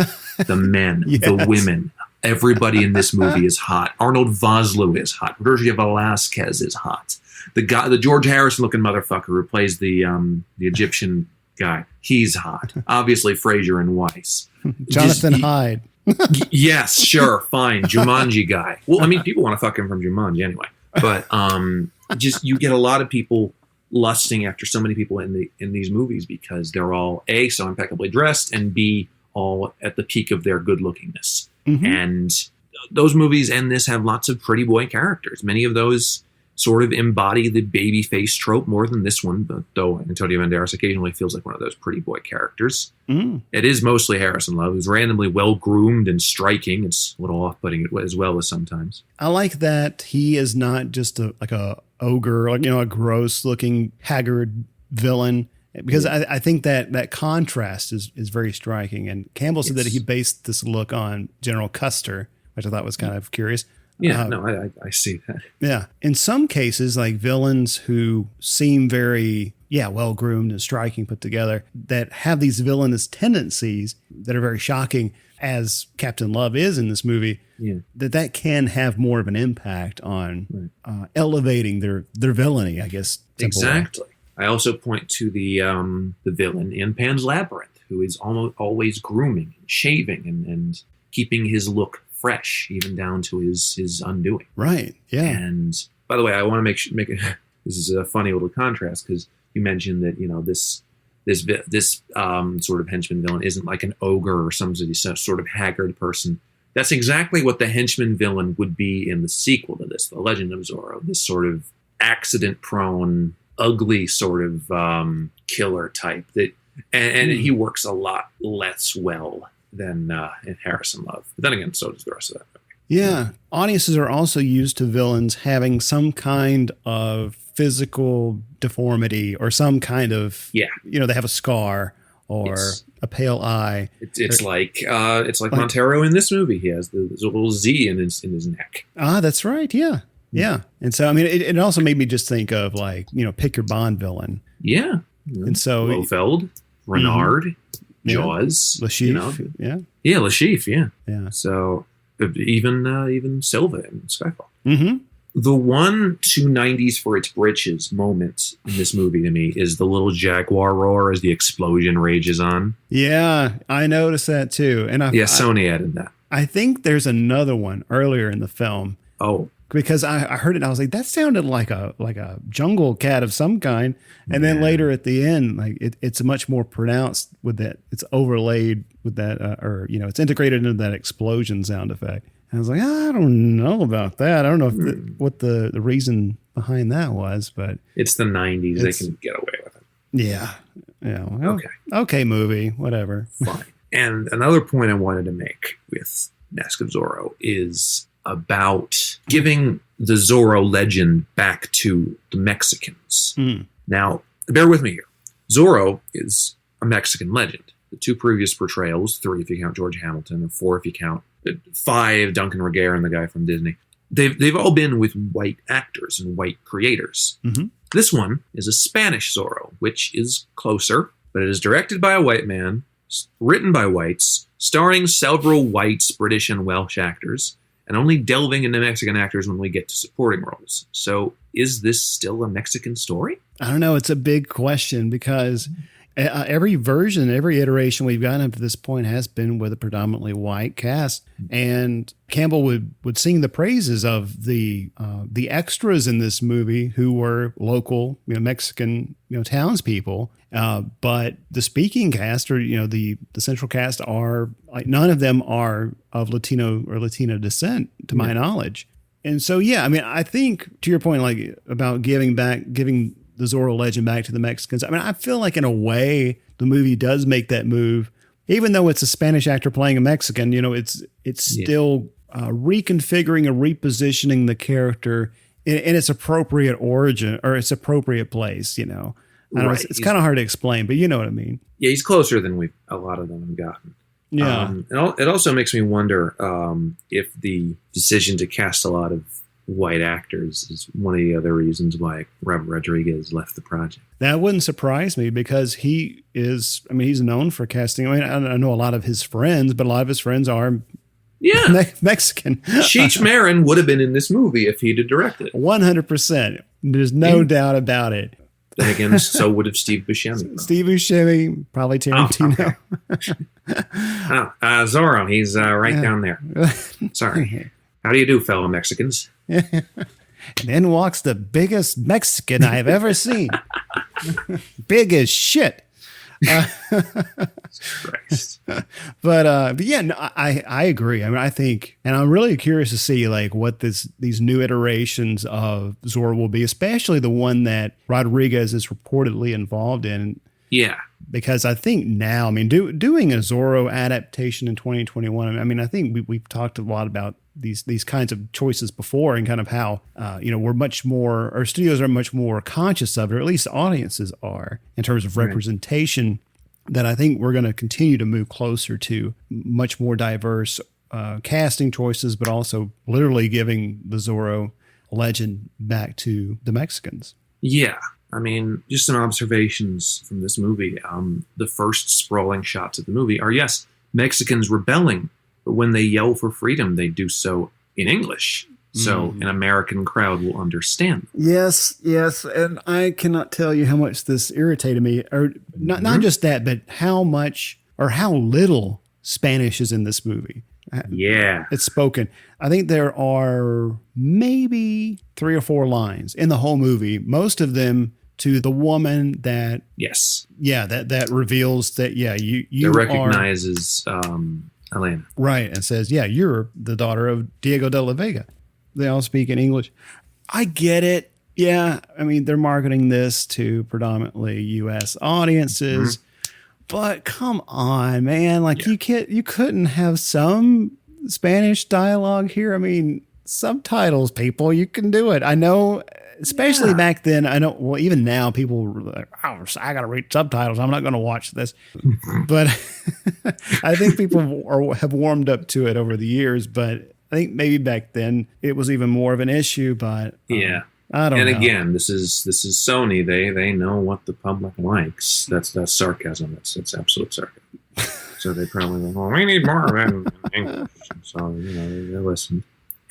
The men, the women. Everybody in this movie is hot. Arnold Vosloo is hot. Virgia Velasquez is hot. The George Harrison looking motherfucker who plays the Egyptian guy, he's hot. Obviously, Fraser and Weiss. Jonathan Hyde. Yes, sure, fine. Jumanji guy. Well, I mean, people want to fuck him from Jumanji anyway. But just you get a lot of people lusting after so many people in these movies because they're all A, so impeccably dressed, and B, all at the peak of their good lookingness. Mm-hmm. And those movies and this have lots of pretty boy characters. Many of those sort of embody the baby face trope more than this one, but though Antonio Banderas occasionally feels like one of those pretty boy characters. It is mostly Harrison Love, who's randomly well-groomed and striking. It's a little off-putting as well as sometimes. I like that he is not just a ogre, a gross-looking, haggard villain. Because I think that contrast is very striking. And Campbell said that he based this look on General Custer, which I thought was kind of curious. Yeah, no, I see that. Yeah. In some cases, like villains who seem very, well-groomed and striking, put together, that have these villainous tendencies that are very shocking, as Captain Love is in this movie, that can have more of an impact on elevating their villainy, I guess. Exactly. I also point to the villain in Pan's Labyrinth, who is almost always grooming and shaving and keeping his look fresh, even down to his undoing. Right. Yeah. And by the way, I want to make it. This is a funny little contrast because you mentioned that this sort of henchman villain isn't like an ogre or some sort of haggard person. That's exactly what the henchman villain would be in the sequel to this, The Legend of Zorro. This sort of accident-prone, ugly sort of killer type and he works a lot less well than in Harrison Love. But then again, so does the rest of that movie. Yeah. Audiences are also used to villains having some kind of physical deformity or some kind of, they have a scar or a pale eye. It's like Montero in this movie. He has the little Z in his neck. Ah, that's right. Yeah. Yeah. And so, I mean, it also made me just think of pick your Bond villain. Yeah. And so Blofeld, Renard, Jaws, Lashif. Yeah, Lashif. Yeah. So even Silva in Skyfall. Mm-hmm. The one to 90s for its britches moment in this movie to me is the little Jaguar roar as the explosion rages on. Yeah, I noticed that too. And Sony added that. I think there's another one earlier in the film. Oh. Because I heard it and I was like, that sounded like a jungle cat of some kind. And then later at the end, like it's much more pronounced with that. It's overlaid with that, it's integrated into that explosion sound effect. And I was like, I don't know about that. I don't know what the reason behind that was, but it's the 90s. They can get away with it. Yeah. Yeah. Well, okay, movie, whatever. Fine. And another point I wanted to make with Mask of Zorro is about giving the Zorro legend back to the Mexicans. Now, bear with me here. Zorro is a Mexican legend. The 2 previous portrayals, 3 if you count George Hamilton, or 4 if you count 5 Duncan Regehr and the guy from Disney. They've all been with white actors and white creators. Mm-hmm. This one is a Spanish Zorro, which is closer, but it is directed by a white man, written by whites, starring several whites, British and Welsh actors, and only delving into Mexican actors when we get to supporting roles. So is this still a Mexican story? I don't know. It's a big question because every version, every iteration we've gotten up to this point has been with a predominantly white cast. And Campbell would sing the praises of the extras in this movie who were local, Mexican, townspeople. But the speaking cast, or the central cast, are like none of them are of Latino or Latina descent, to my knowledge. And so, yeah, I mean, I think to your point, like about giving the Zorro legend back to the Mexicans. I mean, I feel like in a way the movie does make that move, even though it's a Spanish actor playing a Mexican. It's still reconfiguring and repositioning the character in its appropriate origin or its appropriate place. I don't know, it's kind of hard to explain, but you know what I mean. Yeah, he's closer than a lot of them have gotten. Yeah, it also makes me wonder if the decision to cast a lot of white actors is one of the other reasons why Robert Rodriguez left the project. That wouldn't surprise me because he's known for casting. I mean, I know a lot of his friends, but a lot of his friends are Mexican. Cheech Marin would have been in this movie if he'd have directed it. 100%. There's no doubt about it. Then again, so would have Steve Buscemi. Steve Buscemi, probably Tarantino. Zorro, he's right down there. Sorry. How do you do, fellow Mexicans? And in walks the biggest Mexican I've ever seen. Big as shit. Christ. But yeah, no, I agree. I mean, I think, and I'm really curious to see like what these new iterations of Zorro will be, especially the one that Rodriguez is reportedly involved in. Yeah. Because I think now, I mean, doing a Zorro adaptation in 2021, I mean, I think we've talked a lot about these kinds of choices before and kind of how, we're much more, our studios are much more conscious of it, or at least audiences are, in terms of representation, that I think we're going to continue to move closer to much more diverse casting choices, but also literally giving the Zorro legend back to the Mexicans. Yeah. I mean, just some observations from this movie. The first sprawling shots of the movie are, yes, Mexicans rebelling, but when they yell for freedom, they do so in English. So an American crowd will understand. Yes. And I cannot tell you how much this irritated me, or not just that, but how much or how little Spanish is in this movie. Yeah. It's spoken. I think there are maybe 3 or 4 lines in the whole movie, most of them to the woman that that reveals that you that recognizes Elena, right, and says you're the daughter of Diego de la Vega. They all speak in English. I get it. Yeah, I mean they're marketing this to predominantly U.S. audiences, but come on, man! Like you couldn't have some Spanish dialogue here. I mean subtitles, people, you can do it. I know. Especially back then, I know. Well, even now, people were like, "Oh, I got to read subtitles. I'm not going to watch this." But I think people have warmed up to it over the years. But I think maybe back then it was even more of an issue. But I don't know. And again, this is Sony. They know what the public likes. That's sarcasm. That's absolute sarcasm. So they probably went, "Oh, we need more of it in English." So they listened.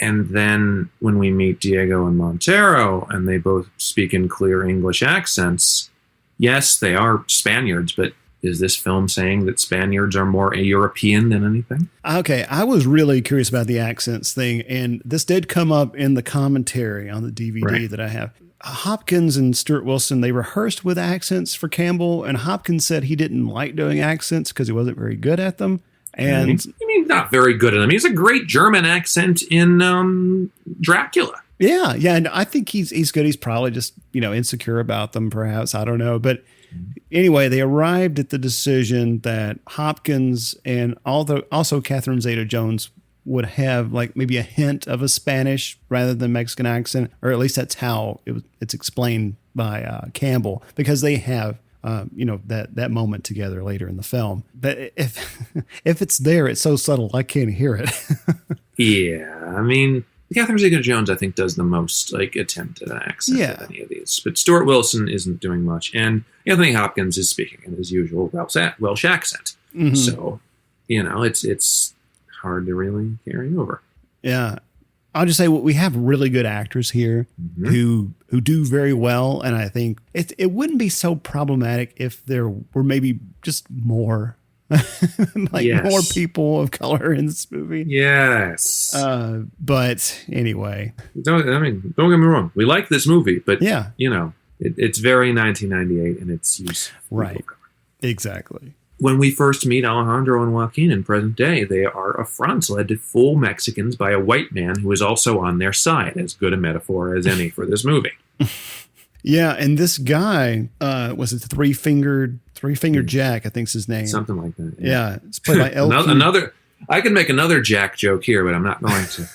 And then when we meet Diego and Montero, and they both speak in clear English accents, yes, they are Spaniards, but is this film saying that Spaniards are more European than anything? Okay, I was really curious about the accents thing, and this did come up in the commentary on the DVD that I have. Hopkins and Stuart Wilson, they rehearsed with accents for Campbell, and Hopkins said he didn't like doing accents because he wasn't very good at them. And I mean, not very good at him. He has a great German accent in Dracula. Yeah, and I think he's good. He's probably just insecure about them, perhaps. I don't know, but anyway, they arrived at the decision that Hopkins and also Catherine Zeta-Jones would have like maybe a hint of a Spanish rather than Mexican accent, or at least that's how it's explained by Campbell because they have that moment together later in the film. But if it's there, it's so subtle I can't hear it. Yeah, I mean, Catherine Zeta-Jones, I think, does the most attempt at an accent of any of these. But Stuart Wilson isn't doing much, and Anthony Hopkins is speaking in his usual Welsh accent. Mm-hmm. So, it's hard to really carry over. Yeah. I'll just say we have really good actors here who do very well, and I think it wouldn't be so problematic if there were maybe just more more people of color in this movie. Yes. But anyway, don't get me wrong. We like this movie, but it's very 1998 in its use. Right. Exactly. When we first meet Alejandro and Joaquin in present day, they are affronts led to full Mexicans by a white man who is also on their side. As good a metaphor as any for this movie. Yeah, and this guy was it Three Fingered Jack? I think's his name. Something like that. Yeah, it's played by LQ. another. I could make another Jack joke here, but I'm not going to.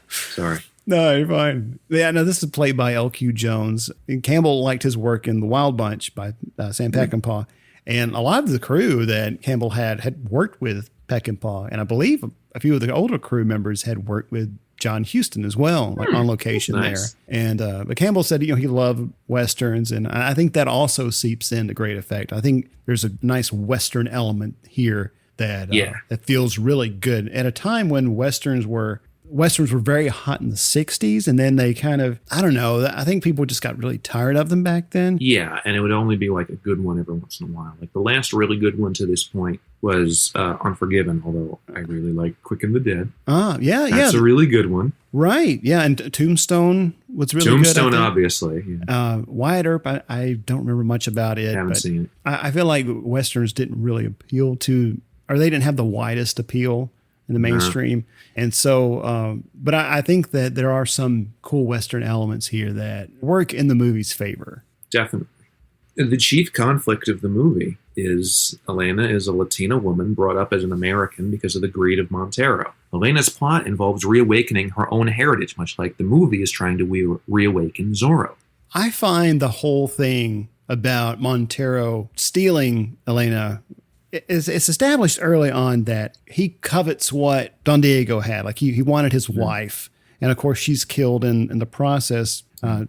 Sorry. No, you're fine. Yeah, no, this is played by LQ Jones. And Campbell liked his work in The Wild Bunch by Sam Peckinpah. And a lot of the crew that Campbell had worked with Peckinpah. And I believe a few of the older crew members had worked with John Huston as well, on location there. And but Campbell said, he loved Westerns. And I think that also seeps into great effect. I think there's a nice Western element here that feels really good at a time when Westerns were very hot in the 60s, and then they kind of, I don't know, I think people just got really tired of them back then. Yeah, and it would only be like a good one every once in a while. Like the last really good one to this point was Unforgiven, although I really like Quick and the Dead. That's a really good one. Right, yeah, and Tombstone was really Tombstone, good. obviously. Yeah. Wyatt Earp, I don't remember much about it. Haven't seen it. I feel like Westerns didn't really appeal to, or they didn't have the widest appeal in the mainstream. And so, but I think that there are some cool Western elements here that work in the movie's favor. Definitely. The chief conflict of the movie is Elena is a Latina woman brought up as an American because of the greed of Montero. Elena's plot involves reawakening her own heritage, much like the movie is trying to reawaken Zorro. I find the whole thing about Montero stealing Elena, it's established early on that he covets what Don Diego had. Like he wanted his wife. And of course, she's killed in the process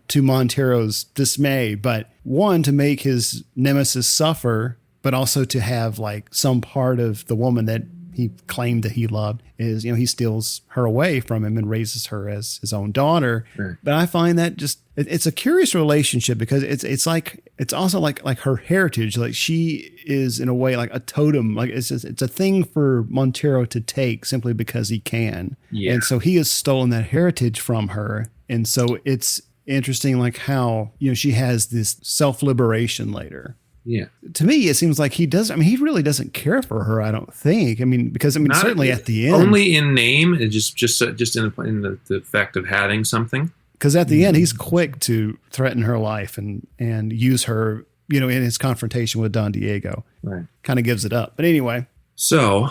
to Montero's dismay. But one, to make his nemesis suffer, but also to have like some part of the woman that he claimed that he loved is, he steals her away from him and raises her as his own daughter. Sure. But I find that just, it's a curious relationship because it's also like her heritage. Like she is in a way like a totem. Like it's a thing for Montero to take simply because he can. Yeah. And so he has stolen that heritage from her. And so it's interesting like how, she has this self-liberation later. Yeah. To me, it seems like he does. I mean, he really doesn't care for her, I don't think. I mean, because certainly at the end. Only in name, just in the fact of having something. Because at the end, he's quick to threaten her life and use her, in his confrontation with Don Diego. Right. Kind of gives it up. But anyway. So,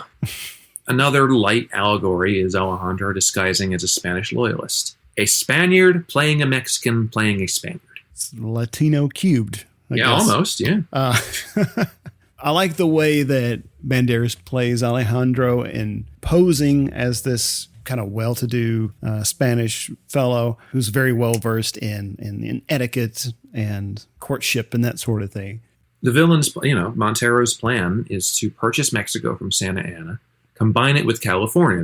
another light allegory is Alejandro disguising as a Spanish loyalist. A Spaniard playing a Mexican playing a Spaniard. It's Latino cubed. I guess. Almost, yeah. I like the way that Banderas plays Alejandro in posing as this kind of well-to-do Spanish fellow who's very well-versed in etiquette and courtship and that sort of thing. The villain's, Montero's plan is to purchase Mexico from Santa Anna, combine it with California,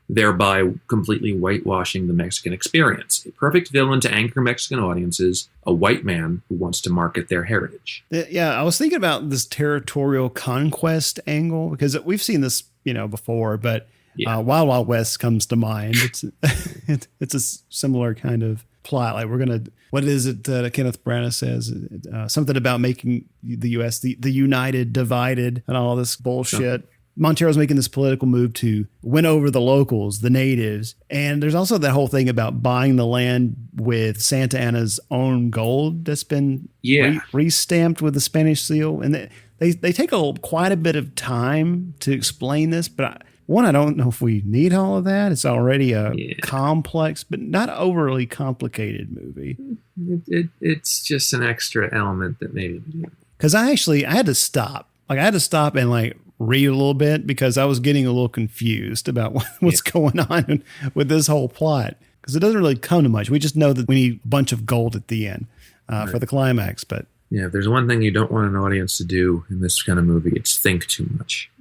thereby completely whitewashing the Mexican experience. A perfect villain to anchor Mexican audiences, a white man who wants to market their heritage. Yeah, I was thinking about this territorial conquest angle because we've seen this, before, but Wild Wild West comes to mind. It's a similar kind of plot. Like what is it Kenneth Branagh says? Something about making the U.S. the united, divided, and all this bullshit. Montero's making this political move to win over the locals, the natives. And there's also that whole thing about buying the land with Santa Anna's own gold that's been re-stamped with the Spanish seal. And they take quite a bit of time to explain this, but one, I don't know if we need all of that. It's already a complex, but not overly complicated movie. It's just an extra element that maybe we didn't. Because I had to stop. Like, I had to stop and like read a little bit because I was getting a little confused about what's going on with this whole plot. Because it doesn't really come to much. We just know that we need a bunch of gold at the end for the climax. But yeah, if there's one thing you don't want an audience to do in this kind of movie, it's think too much.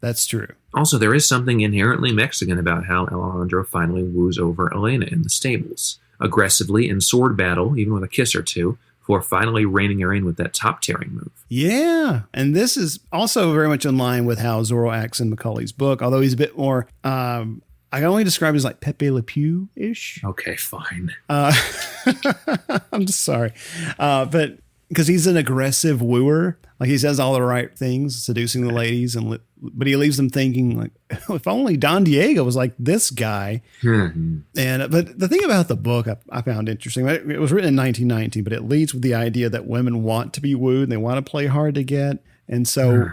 That's true. Also, there is something inherently Mexican about how Alejandro finally woos over Elena in the stables, aggressively in sword battle, even with a kiss or two, before finally reining her in with that top-tearing move. Yeah, and this is also very much in line with how Zorro acts in Macaulay's book, although he's a bit more, I can only describe him as like Pepe Le Pew-ish. Okay, fine. I'm just sorry. But because he's an aggressive wooer, like he says all the right things, seducing the ladies, but he leaves them thinking like, if only Don Diego was like this guy. But the thing about the book I found interesting, it was written in 1919, but it leads with the idea that women want to be wooed and they want to play hard to get. And so,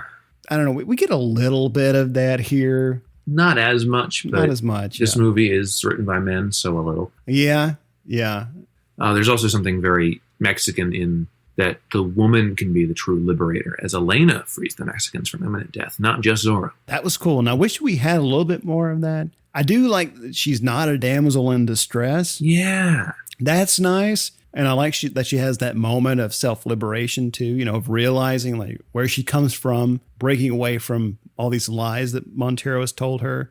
I don't know, we get a little bit of that here. Not as much, but not as much. This movie is written by men, so a little. Yeah. There's also something very Mexican in that the woman can be the true liberator, as Elena frees the Mexicans from imminent death, not just Zorro. That was cool. And I wish we had a little bit more of that. I do like that she's not a damsel in distress. Yeah. That's nice. And I like that she has that moment of self-liberation too, of realizing like where she comes from, breaking away from all these lies that Montero has told her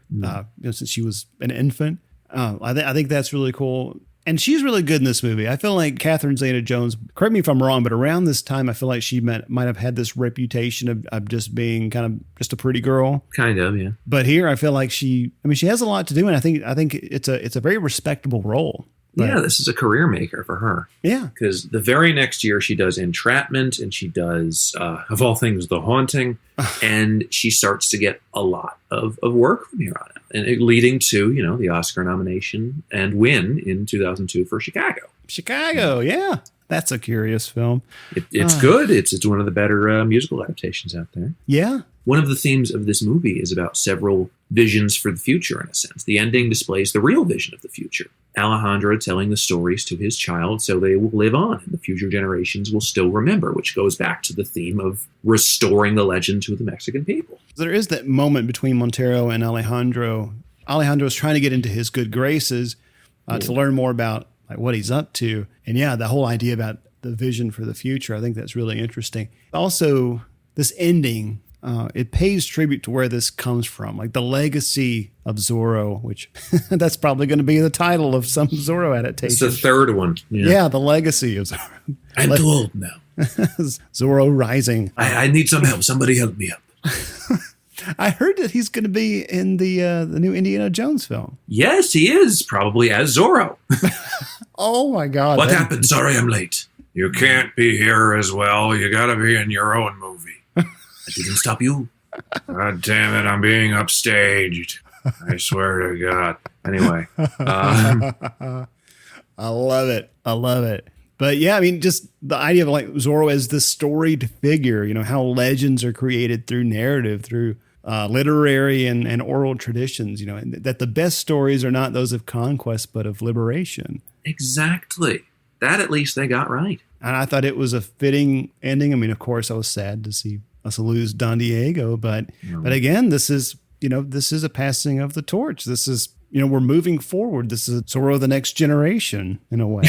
since she was an infant. I think that's really cool. And she's really good in this movie. I feel like Catherine Zeta-Jones, correct me if I'm wrong, but around this time, I feel like she might have had this reputation of just being kind of just a pretty girl. Kind of, yeah. But here, I feel like she has a lot to do, and I think it's a very respectable role. Yeah, this is a career maker for her. Yeah. Because the very next year she does Entrapment and she does, of all things, The Haunting. And she starts to get a lot of work from here on out. And leading to, the Oscar nomination and win in 2002 for Chicago. Chicago, yeah. That's a curious film. It's good. It's one of the better musical adaptations out there. Yeah. One of the themes of this movie is about several visions for the future, in a sense. The ending displays the real vision of the future. Alejandro telling the stories to his child so they will live on and the future generations will still remember, which goes back to the theme of restoring the legend to the Mexican people. There is that moment between Montero and Alejandro. Alejandro is trying to get into his good graces to learn more about like what he's up to. And yeah, the whole idea about the vision for the future, I think that's really interesting. Also, this ending, it pays tribute to where this comes from, like the legacy of Zorro, which that's probably going to be the title of some Zorro adaptation. It's the third one. Yeah, the legacy of Zorro. I'm too old now. Zorro Rising. I need some help. Somebody help me up. I heard that he's going to be in the new Indiana Jones film. Yes, he is, probably as Zorro. Oh my God. What happened? Sorry I'm late. You can't be here as well. You got to be in your own movie. I didn't stop you. God damn it, I'm being upstaged. I swear to God. Anyway. I love it. But yeah, I mean, just the idea of like Zorro as this storied figure, how legends are created through narrative, through literary and oral traditions, and that the best stories are not those of conquest, but of liberation. Exactly. That at least they got right. And I thought it was a fitting ending. I mean, of course, I was sad to see us lose Don Diego, but again, this is a passing of the torch. This is, we're moving forward. This is Zorro the next generation in a way.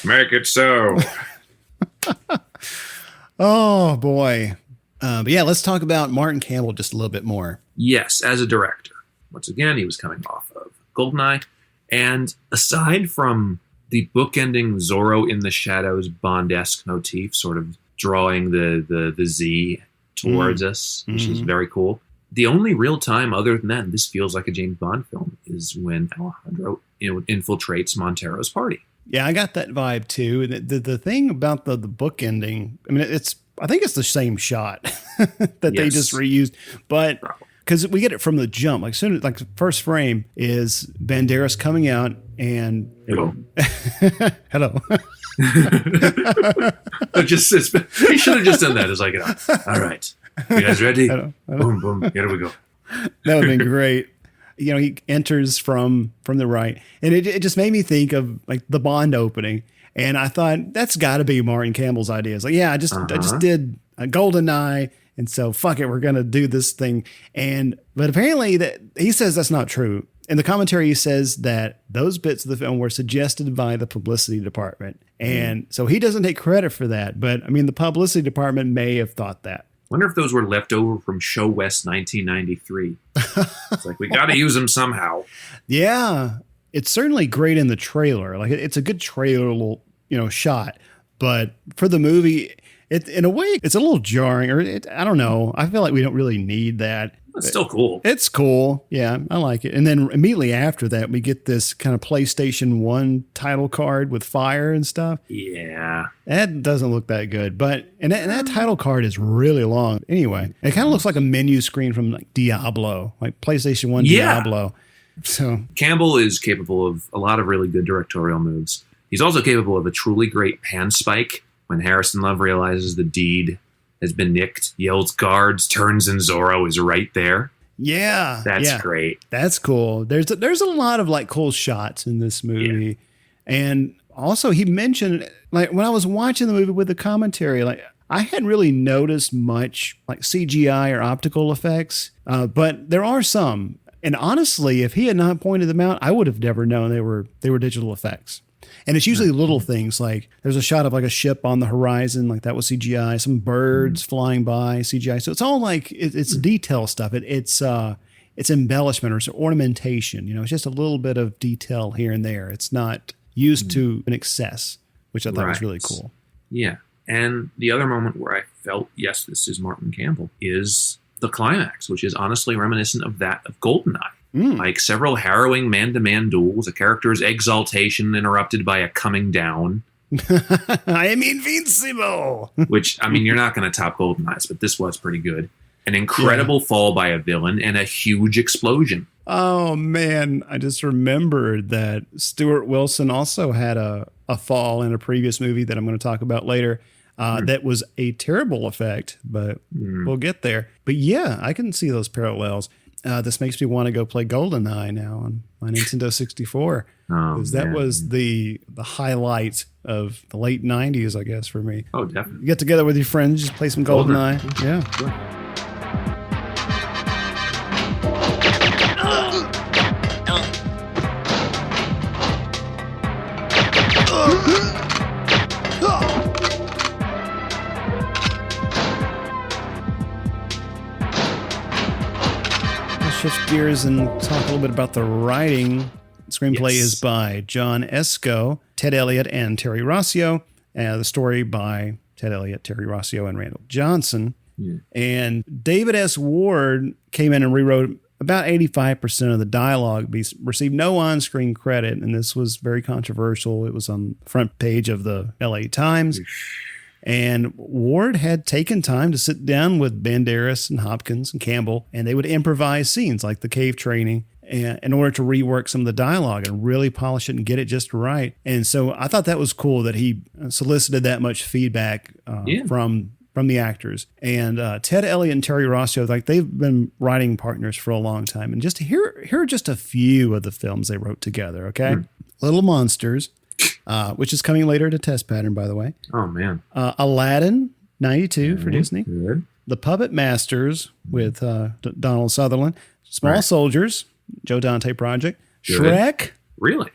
Make it so. Oh boy. But yeah, let's talk about Martin Campbell just a little bit more. Yes, as a director. Once again, he was coming off of Goldeneye. And aside from the bookending Zorro in the Shadows Bond-esque motif, sort of drawing the Z towards us, which is very cool. The only real time other than that, and this feels like a James Bond film, is when Alejandro infiltrates Montero's party. Yeah, I got that vibe too. And the thing about the book ending, I mean, I think it's the same shot that they just reused, but because we get it from the jump, like soon, like the first frame is Banderas coming out and hello. He should have just done that. It's like, all right, you guys ready? Hello. Boom, boom, here we go. That would have been great. You know, he enters from the right, and it just made me think of like the Bond opening, and I thought that's got to be Martin Campbell's idea. It's like, yeah, I just did a GoldenEye, and so fuck it, we're gonna do this thing. But apparently that he says that's not true. In the commentary, he says that those bits of the film were suggested by the publicity department, and so he doesn't take credit for that. But I mean, the publicity department may have thought that. Wonder if those were left over from Show West 1993. It's like, we got to use them somehow. Yeah, it's certainly great in the trailer. Like it's a good trailer, shot. But for the movie, in a way, it's a little jarring. I don't know. I feel like we don't really need that. It's still cool. It's cool. Yeah, I like it. And then immediately after that, we get this kind of PlayStation 1 title card with fire and stuff. Yeah. That doesn't look that good. And that title card is really long. Anyway, it kind of looks like a menu screen from like Diablo, like PlayStation 1 Diablo. So Campbell is capable of a lot of really good directorial moves. He's also capable of a truly great pan spike when Harrison Love realizes the deed has been nicked, yells guards, turns, and Zorro is right there. Yeah. That's great. That's cool. There's a lot of like cool shots in this movie. Yeah. And also he mentioned, like when I was watching the movie with the commentary, like I hadn't really noticed much like CGI or optical effects, but there are some. And honestly, if he had not pointed them out, I would have never known they were digital effects. And it's usually little things like there's a shot of like a ship on the horizon, like that was CGI, some birds flying by, CGI. So it's all like it's detail stuff. It's embellishment or it's ornamentation. You know, it's just a little bit of detail here and there. It's not used to an excess, which I thought was really cool. Yeah. And the other moment where I felt, yes, this is Martin Campbell, is the climax, which is honestly reminiscent of that of GoldenEye. Like several harrowing man-to-man duels, a character's exaltation interrupted by a coming down. I am invincible! Which, I mean, you're not going to top GoldenEye's, but this was pretty good. An incredible fall by a villain and a huge explosion. Oh, man. I just remembered that Stuart Wilson also had a fall in a previous movie that I'm going to talk about later. That was a terrible effect, but we'll get there. But yeah, I can see those parallels. This makes me want to go play GoldenEye now on my Nintendo 64. Because that was the highlight of the late 90s, I guess, for me. Oh, definitely. You get together with your friends, just play some GoldenEye. Yeah. Sure. Shift gears and talk a little bit about the writing. The screenplay is by John Esco, Ted Elliott, and Terry Rossio. The story by Ted Elliott, Terry Rossio, and Randall Johnson. Yeah. And David S. Ward came in and rewrote about 85% of the dialogue. He received no on-screen credit, and this was very controversial. It was on the front page of the LA Times. And Ward had taken time to sit down with Banderas and Hopkins and Campbell, and they would improvise scenes like the cave training in order to rework some of the dialogue and really polish it and get it just right. And so I thought that was cool that he solicited that much feedback from the actors. And Ted Elliott and Terry Rossio, like they've been writing partners for a long time. And just here are just a few of the films they wrote together, okay? Little Monsters, which is coming later to Test Pattern, by the way. Oh, man. Aladdin, 92 for Disney. Good. The Puppet Masters with Donald Sutherland. Small Soldiers, Joe Dante Project. Good. Shrek. Really?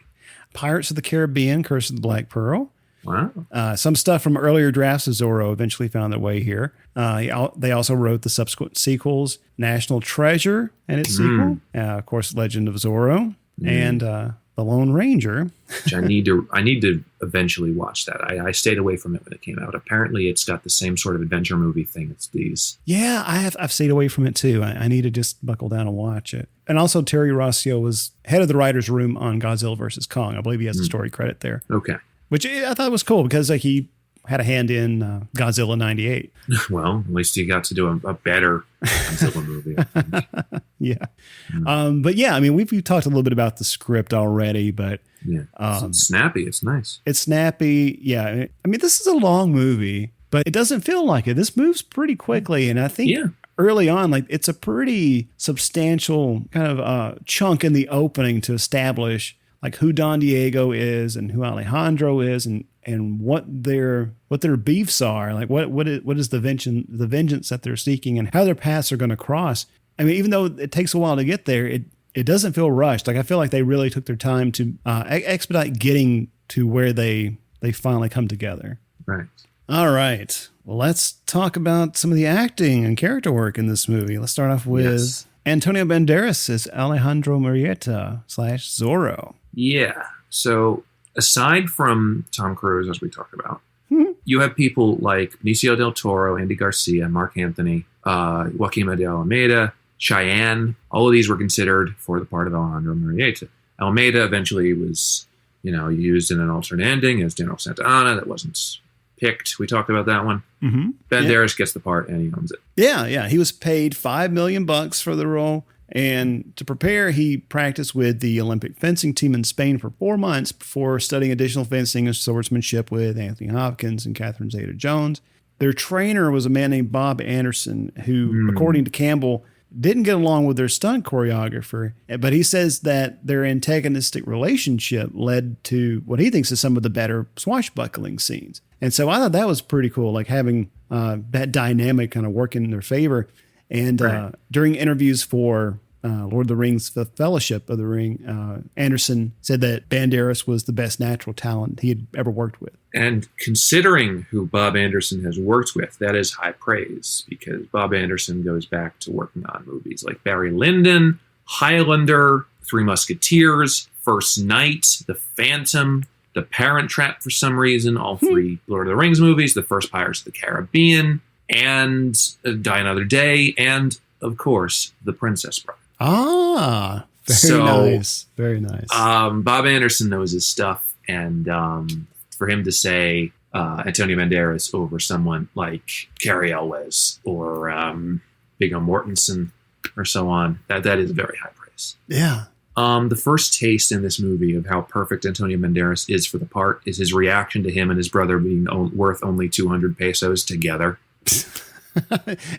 Pirates of the Caribbean, Curse of the Black Pearl. Wow. Some stuff from earlier drafts of Zorro eventually found their way here. They also wrote the subsequent sequels, National Treasure and its sequel. Of course, Legend of Zorro. And The Lone Ranger. Which I need to eventually watch that. I stayed away from it when it came out. Apparently, it's got the same sort of adventure movie thing as these. Yeah, I've stayed away from it too. I need to just buckle down and watch it. And also, Terry Rossio was head of the writer's room on Godzilla vs. Kong. I believe he has a story credit there. Okay. Which I thought was cool because like he had a hand in Godzilla 98. Well, at least he got to do a better Godzilla movie, I think. Yeah. But yeah, I mean, we've talked a little bit about the script already, but it's snappy. It's nice. It's snappy. Yeah. I mean, this is a long movie, but it doesn't feel like it. This moves pretty quickly. And I think early on, like it's a pretty substantial kind of chunk in the opening to establish like who Don Diego is and who Alejandro is and what their beefs are, like what is the vengeance that they're seeking and how their paths are going to cross. I mean, even though it takes a while to get there, it doesn't feel rushed. Like I feel like they really took their time to expedite getting to where they finally come together. Right. All right. Well, let's talk about some of the acting and character work in this movie. Let's start off with Antonio Banderas as Alejandro Murrieta / Zorro. Yeah. So aside from Tom Cruise, as we talked about, you have people like Benicio del Toro, Andy Garcia, Mark Anthony, Joaquin de Almeida, Cheyenne. All of these were considered for the part of Alejandro Murrieta. Almeida eventually was, used in an alternate ending as General Santa Anna. That wasn't picked. We talked about that one. Mm-hmm. Banderas gets the part and he owns it. Yeah. He was paid $5 million for the role. And to prepare, he practiced with the Olympic fencing team in Spain for 4 months before studying additional fencing and swordsmanship with Anthony Hopkins and Catherine Zeta-Jones. Their trainer was a man named Bob Anderson, who, according to Campbell, didn't get along with their stunt choreographer. But he says that their antagonistic relationship led to what he thinks is some of the better swashbuckling scenes. And so I thought that was pretty cool, like having that dynamic kind of work in their favor. And during interviews for Lord of the Rings, The Fellowship of the Ring, Anderson said that Banderas was the best natural talent he had ever worked with. And considering who Bob Anderson has worked with, that is high praise, because Bob Anderson goes back to working on movies like Barry Lyndon, Highlander, Three Musketeers, First Knight, The Phantom, The Parent Trap for some reason, all three Lord of the Rings movies, the first Pirates of the Caribbean, and Die Another Day, and, of course, The Princess Bride. Ah, very nice. Bob Anderson knows his stuff, and for him to say Antonio Banderas over someone like Cary Elwes or Viggo Mortensen or so on, that is very high praise. Yeah. The first taste in this movie of how perfect Antonio Banderas is for the part is his reaction to him and his brother being worth only 200 pesos together.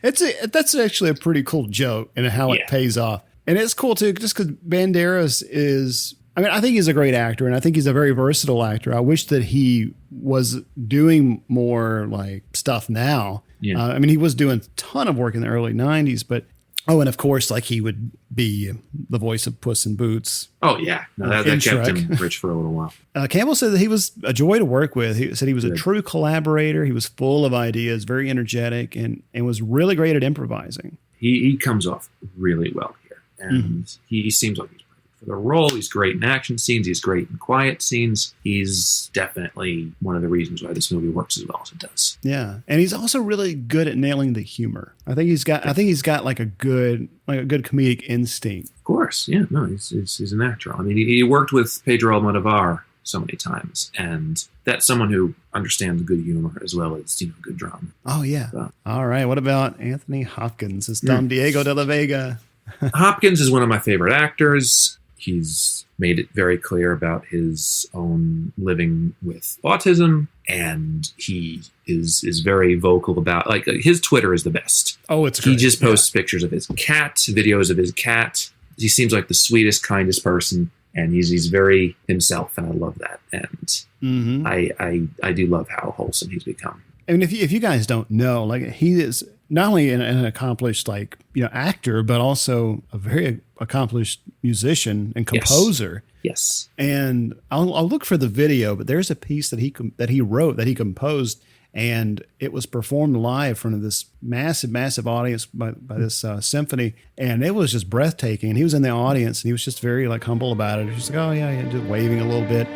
That's actually a pretty cool joke and how it pays off. And it's cool too, just because Banderas is, I think he's a great actor and I think he's a very versatile actor. I wish that he was doing more like stuff now. Yeah. He was doing a ton of work in the early 90s, but and of course, like he would be the voice of Puss in Boots. Oh, yeah. No, that kept him rich for a little while. Campbell said that he was a joy to work with. He said he was a true collaborator. He was full of ideas, very energetic, and was really great at improvising. He comes off really well here. And he seems like he's perfect for the role. He's great in action scenes. He's great in quiet scenes. He's definitely one of the reasons why this movie works as well as it does. Yeah, and he's also really good at nailing the humor. I think he's got like a good comedic instinct. Of course, yeah. No, he's a natural. He worked with Pedro Almodovar so many times, and that's someone who understands good humor as well as good drama. Oh yeah. All right. What about Anthony Hopkins as Don Diego de la Vega? Hopkins is one of my favorite actors. He's made it very clear about his own living with autism, and he is very vocal about, like, his Twitter is the best. Oh, it's great. He just posts pictures of his cat, videos of his cat. He seems like the sweetest, kindest person, and he's very himself, and I love that. And I do love how wholesome he's become. If you guys don't know, like, he is not only an accomplished actor, but also a very accomplished musician and composer. Yes. And I'll look for the video, but there's a piece that he wrote, that he composed, and it was performed live in front of this massive audience by this symphony, and it was just breathtaking. And he was in the audience, and he was just very humble about it. He's like, "Oh yeah," just waving a little bit.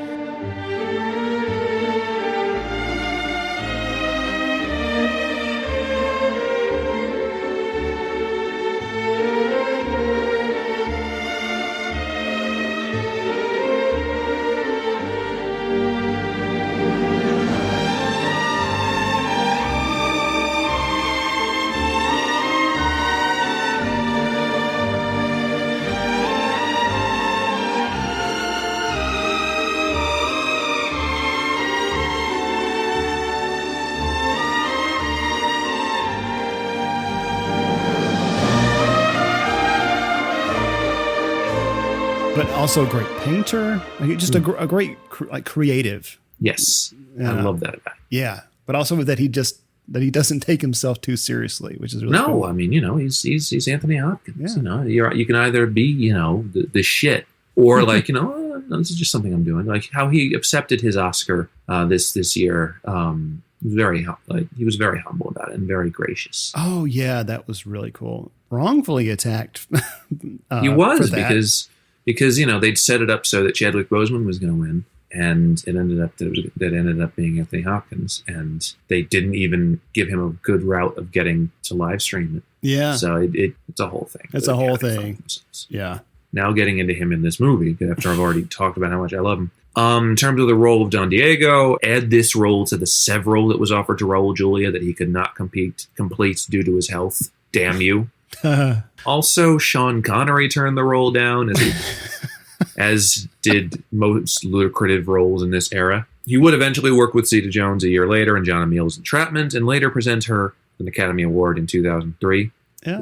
but also a great painter. Like, just a great creative. Yes, I love that about him. Yeah, but also that he doesn't take himself too seriously, which is really cool. I mean, he's Anthony Hopkins. Yeah. You can either be the shit or like no, this is just something I'm doing. Like how he accepted his Oscar this year. He was very humble about it and very gracious. Oh yeah, that was really cool. Wrongfully attacked. He was because they'd set it up so that Chadwick Boseman was going to win, and it ended up being Anthony Hopkins, and they didn't even give him a good route of getting to live stream it. Yeah, so it's a whole thing. It's a whole thing. Yeah. Now getting into him in this movie after I've already talked about how much I love him. In terms of the role of Don Diego, add this role to the several that was offered to Raul Julia that he could not complete due to his health. Damn you. Also, Sean Connery turned the role down, as did most lucrative roles in this era. He would eventually work with Zeta Jones a year later in John Emil's Entrapment, and later present her an Academy Award in 2003. Yeah.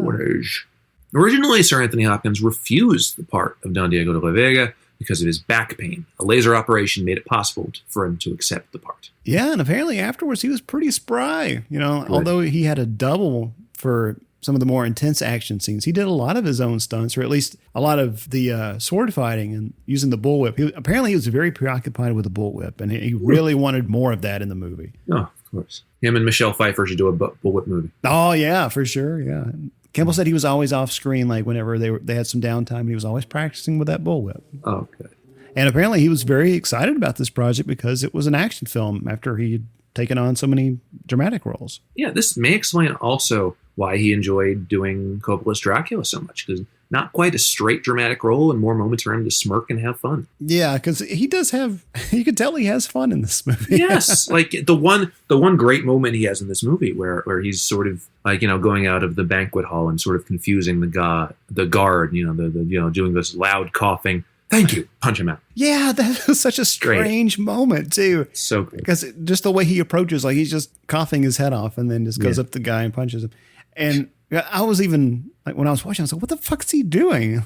Originally, Sir Anthony Hopkins refused the part of Don Diego de la Vega because of his back pain. A laser operation made it possible for him to accept the part. Yeah, and apparently afterwards he was pretty spry. Although he had a double for some of the more intense action scenes, he did a lot of his own stunts, or at least a lot of the sword fighting and using the bullwhip. Apparently he was very preoccupied with the bullwhip, and he really wanted more of that in the movie. Oh, of course. Him and Michelle Pfeiffer should do a bullwhip movie. Oh, yeah, for sure, yeah. Campbell said he was always off screen, like whenever they had some downtime, and he was always practicing with that bullwhip. Oh, good. And apparently he was very excited about this project because it was an action film after he had taken on so many dramatic roles. Yeah, this may explain also why he enjoyed doing Coppola's Dracula so much, because not quite a straight dramatic role and more moments for him to smirk and have fun. Yeah, because he does have, you can tell he has fun in this movie. Yes, like the one great moment he has in this movie where he's sort of like, going out of the banquet hall and sort of confusing the guard, doing this loud coughing. Thank you. Punch him out. Yeah, that was such a strange moment too. So great. Because just the way he approaches, like he's just coughing his head off and then just goes up to the guy and punches him. And I was even like, when I was watching, I was like, what the fuck is he doing?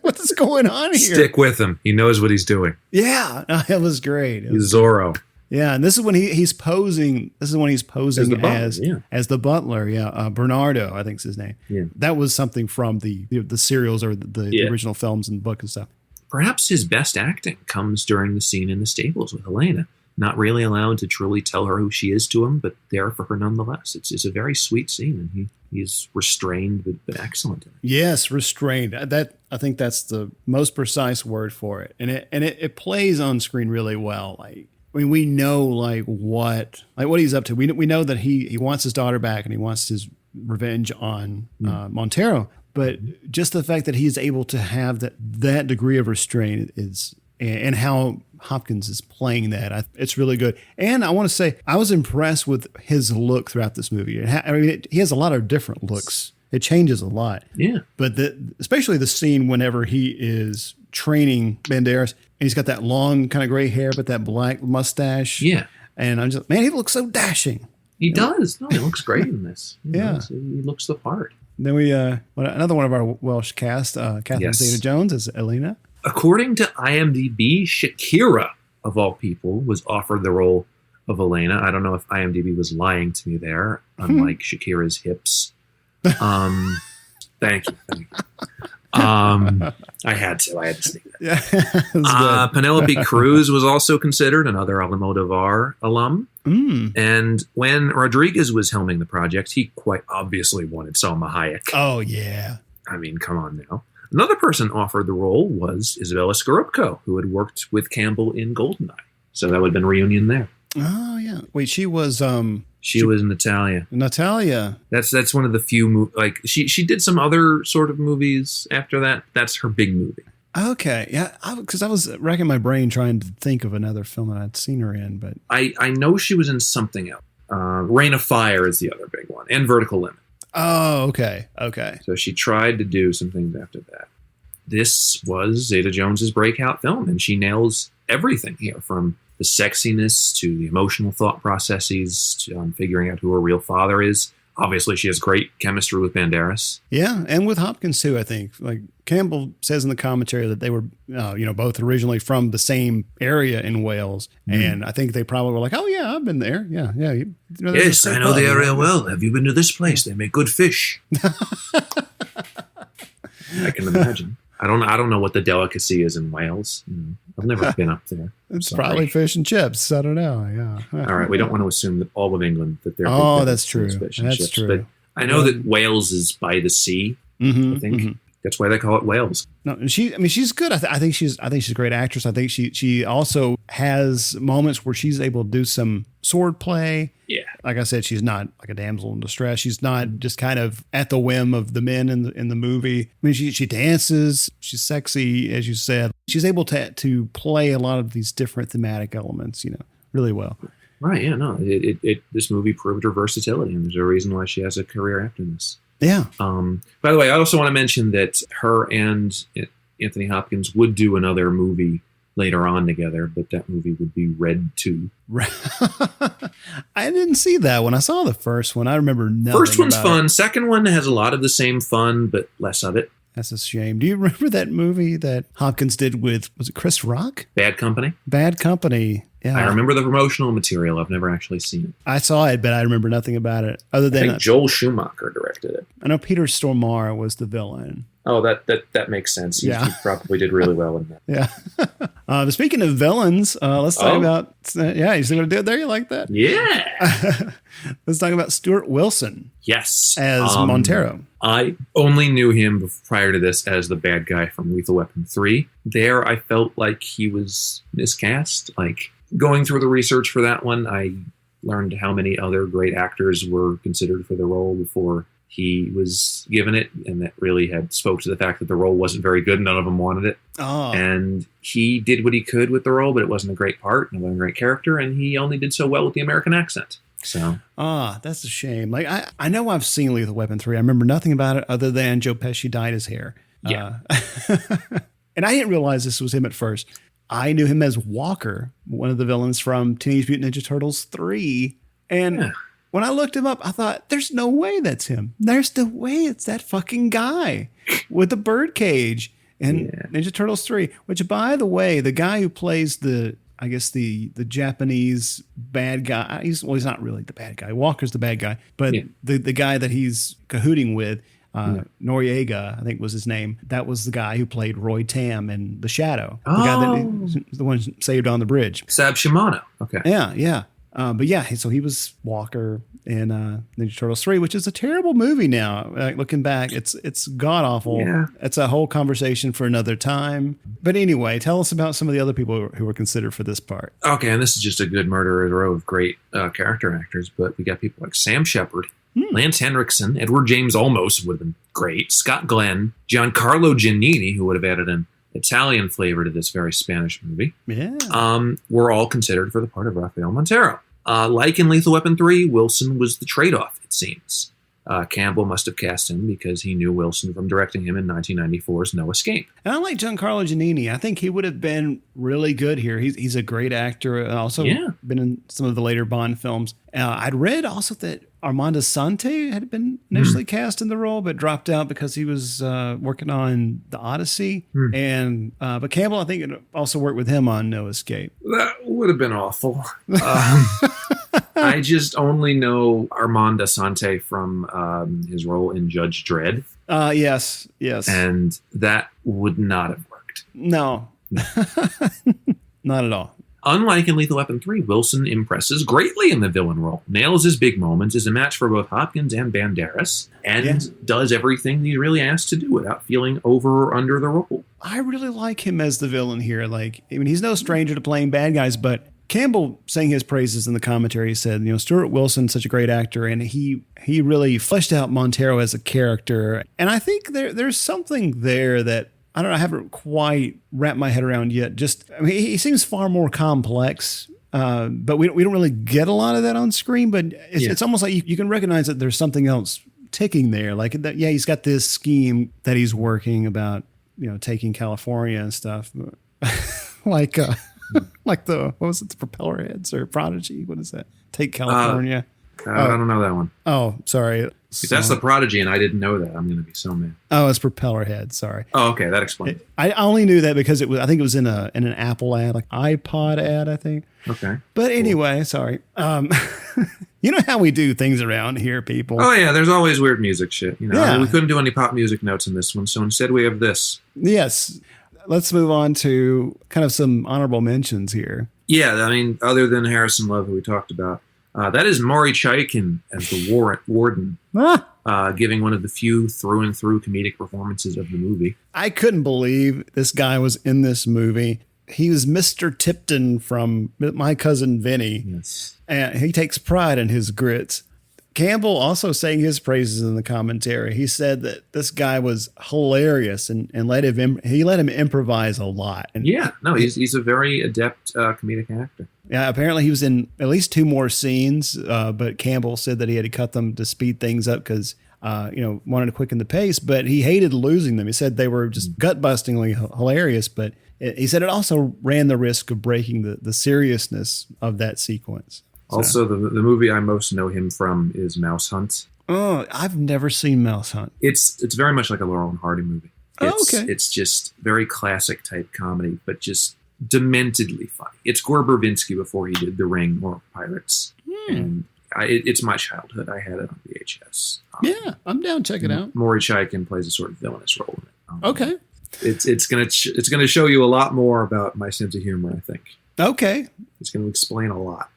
What is going on here? Stick with him. He knows what he's doing. Yeah, no, it was great. He's Zorro. Yeah, and this is when he's posing. This is when he's posing as the butler. Yeah, Bernardo, I think is his name. Yeah, that was something from the serials or the original films and book and stuff. Perhaps his best acting comes during the scene in the stables with Helena. Not really allowed to truly tell her who she is to him, but there for her nonetheless. It's a very sweet scene, and he's restrained but excellent. Yes, restrained. I think that's the most precise word for it, and it plays on screen really well. Like, I mean, we know what he's up to. We know that he wants his daughter back, and he wants his revenge on Montero. But just the fact that he's able to have that degree of restraint and how Hopkins is playing that, it's really good. And I want to say, I was impressed with his look throughout this movie. He has a lot of different looks. It changes a lot. Yeah. But especially the scene whenever he is training Banderas, and he's got that long kind of gray hair, but that black mustache. Yeah. And I'm just, man, he looks so dashing. He does. No, he looks great in this. Yeah. He looks the part. Then we another one of our Welsh cast, Catherine Zeta-Jones as Elena. According to IMDb, Shakira, of all people, was offered the role of Elena. I don't know if IMDb was lying to me there, unlike Shakira's hips. Thank you. I had to sneak that. Yeah, Penelope Cruz was also considered, another Almodovar alum. And when Rodriguez was helming the project, he quite obviously wanted Salma Hayek. Oh, yeah. I mean, come on now. Another person offered the role was Isabella Scorupco, who had worked with Campbell in Goldeneye. So that would have been a reunion there. Oh, yeah. Wait, she was... She was Natalia. Natalia. That's one of the few she did some other sort of movies after that. That's her big movie. Okay, yeah, because I was racking my brain trying to think of another film that I'd seen her in, but I know she was in something else. Reign of Fire is the other big one, and Vertical Limit. Oh, okay. So she tried to do some things after that. This was Zeta-Jones's breakout film, and she nails everything here, from the sexiness to the emotional thought processes to figuring out who her real father is. Obviously, she has great chemistry with Banderas. Yeah, and with Hopkins too. I think like Campbell says in the commentary that they were, both originally from the same area in Wales, and I think they probably were like, "Oh yeah, I've been there. Yeah, yeah." Yes, I know the area well. Have you been to this place? They make good fish. I can imagine. I don't know what the delicacy is in Wales. I've never been up there. It's probably fish and chips. I don't know. Yeah. All right. We don't want to assume that all of England that they're. Oh, that's true. Fish and that's chips, true. But I know that Wales is by the sea. I think that's why they call it Wales. No, she's good. I think she's a great actress. I think she also has moments where she's able to do some sword play. Yeah. Like I said, she's not like a damsel in distress. She's not just kind of at the whim of the men in the movie. I mean, she dances. She's sexy, as you said. She's able to play a lot of these different thematic elements, really well. Right. Yeah. No. This movie proved her versatility, and there's a reason why she has a career after this. Yeah. By the way, I also want to mention that her and Anthony Hopkins would do another movie later on together, but that movie would be Red 2. I didn't see that one. I saw the first one. I remember nothing. First one's about fun. it. Second one has a lot of the same fun, but less of it. That's a shame. Do you remember that movie that Hopkins did with, was it Chris Rock? Bad Company? Bad Company. Yeah. I remember the promotional material. I've never actually seen it. I saw it, but I remember nothing about it other than I think Joel Schumacher directed it. I know Peter Stormare was the villain. Oh, that makes sense. He probably did really well in that. Yeah. Speaking of villains, let's talk about. You see what I did there? You like that? Yeah. Let's talk about Stuart Wilson. Yes, as Montero. I only knew him prior to this as the bad guy from Lethal Weapon 3. There, I felt like he was miscast. Like going through the research for that one, I learned how many other great actors were considered for the role before he was given it, and that really had spoke to the fact that the role wasn't very good. None of them wanted it. Oh. And he did what he could with the role, but it wasn't a great part, and it wasn't a great character, and he only did so well with the American accent. So that's a shame. Like I know I've seen Lethal Weapon 3. I remember nothing about it other than Joe Pesci dyed his hair. Yeah. And I didn't realize this was him at first. I knew him as Walker, one of the villains from Teenage Mutant Ninja Turtles 3. And when I looked him up, I thought, there's no way that's him. There's no way it's that fucking guy with the bird cage in Ninja Turtles 3. Which, by the way, the guy who plays the Japanese bad guy, he's not really the bad guy. Walker's the bad guy. But the guy that he's cahooting with, Noriega, I think was his name. That was the guy who played Roy Tam in The Shadow. The guy the one saved on the bridge. Sab Shimano. Okay. Yeah. But yeah, so he was Walker in Ninja Turtles 3, which is a terrible movie now. Looking back, it's god awful. Yeah. It's a whole conversation for another time. But anyway, tell us about some of the other people who were considered for this part. Okay, and this is just a good murderer's row of great character actors, but we got people like Sam Shepard, Lance Henriksen, Edward James Olmos would have been great, Scott Glenn, Giancarlo Giannini, who would have added an Italian flavor to this very Spanish movie. Yeah. Were all considered for the part of Rafael Montero. Like in Lethal Weapon 3, Wilson was the trade-off, it seems. Campbell must have cast him because he knew Wilson from directing him in 1994's No Escape. And I like Giancarlo Giannini. I think he would have been really good here. He's a great actor. Also been in some of the later Bond films. I'd read also that Armando Sante had been initially cast in the role, but dropped out because he was working on The Odyssey. And but Campbell, I think, also worked with him on No Escape. That would have been awful. I just only know Armando Sante from his role in Judge Dredd. Yes. And that would not have worked. No. Not at all. Unlike in Lethal Weapon 3, Wilson impresses greatly in the villain role, nails his big moments, is a match for both Hopkins and Banderas, and does everything he's really asked to do without feeling over or under the role. I really like him as the villain here. Like, I mean, he's no stranger to playing bad guys, but Campbell sang his praises in the commentary. He said, Stuart Wilson's such a great actor, and he really fleshed out Montero as a character. And I think there's something there that I don't know, I haven't quite wrapped my head around yet. He seems far more complex, but we don't really get a lot of that on screen. But it's almost like you can recognize that there's something else ticking there. Like that, he's got this scheme that he's working about, taking California and stuff. like the what was it, the propeller heads or Prodigy? What is that? Take California. I don't know that one. Oh, sorry. If that's The Prodigy and I didn't know that, I'm going to be so mad. Oh, it's Propellerhead. Sorry. Oh, okay. That explains it. I only knew that because I think it was in an Apple ad, like iPod ad, I think. Okay. But anyway, sorry. You know how we do things around here, people. Oh, yeah. There's always weird music shit. We couldn't do any pop music notes in this one, so instead we have this. Yes. Let's move on to kind of some honorable mentions here. Yeah, I mean, other than Harrison Love, who we talked about, that is Maury Chaykin as the warden, giving one of the few through and through comedic performances of the movie. I couldn't believe this guy was in this movie. He was Mr. Tipton from My Cousin Vinny. Yes. And he takes pride in his grits. Campbell also sang his praises in the commentary. He said that this guy was hilarious and let him improvise a lot. And he's a very adept comedic actor. Yeah, apparently he was in at least 2 more scenes, but Campbell said that he had to cut them to speed things up because wanted to quicken the pace. But he hated losing them. He said they were just gut-bustingly hilarious, but he said it also ran the risk of breaking the seriousness of that sequence. So. Also, the movie I most know him from is Mouse Hunt. Oh, I've never seen Mouse Hunt. It's very much like a Laurel and Hardy movie. Okay. It's just very classic type comedy, but just dementedly funny. It's Gore Verbinski before he did The Ring or Pirates. And it's my childhood. I had it on VHS. Yeah, I'm down. Check it out. Maury Chaykin plays a sort of villainous role in it. Okay. It's gonna show you a lot more about my sense of humor, I think. Okay. It's going to explain a lot.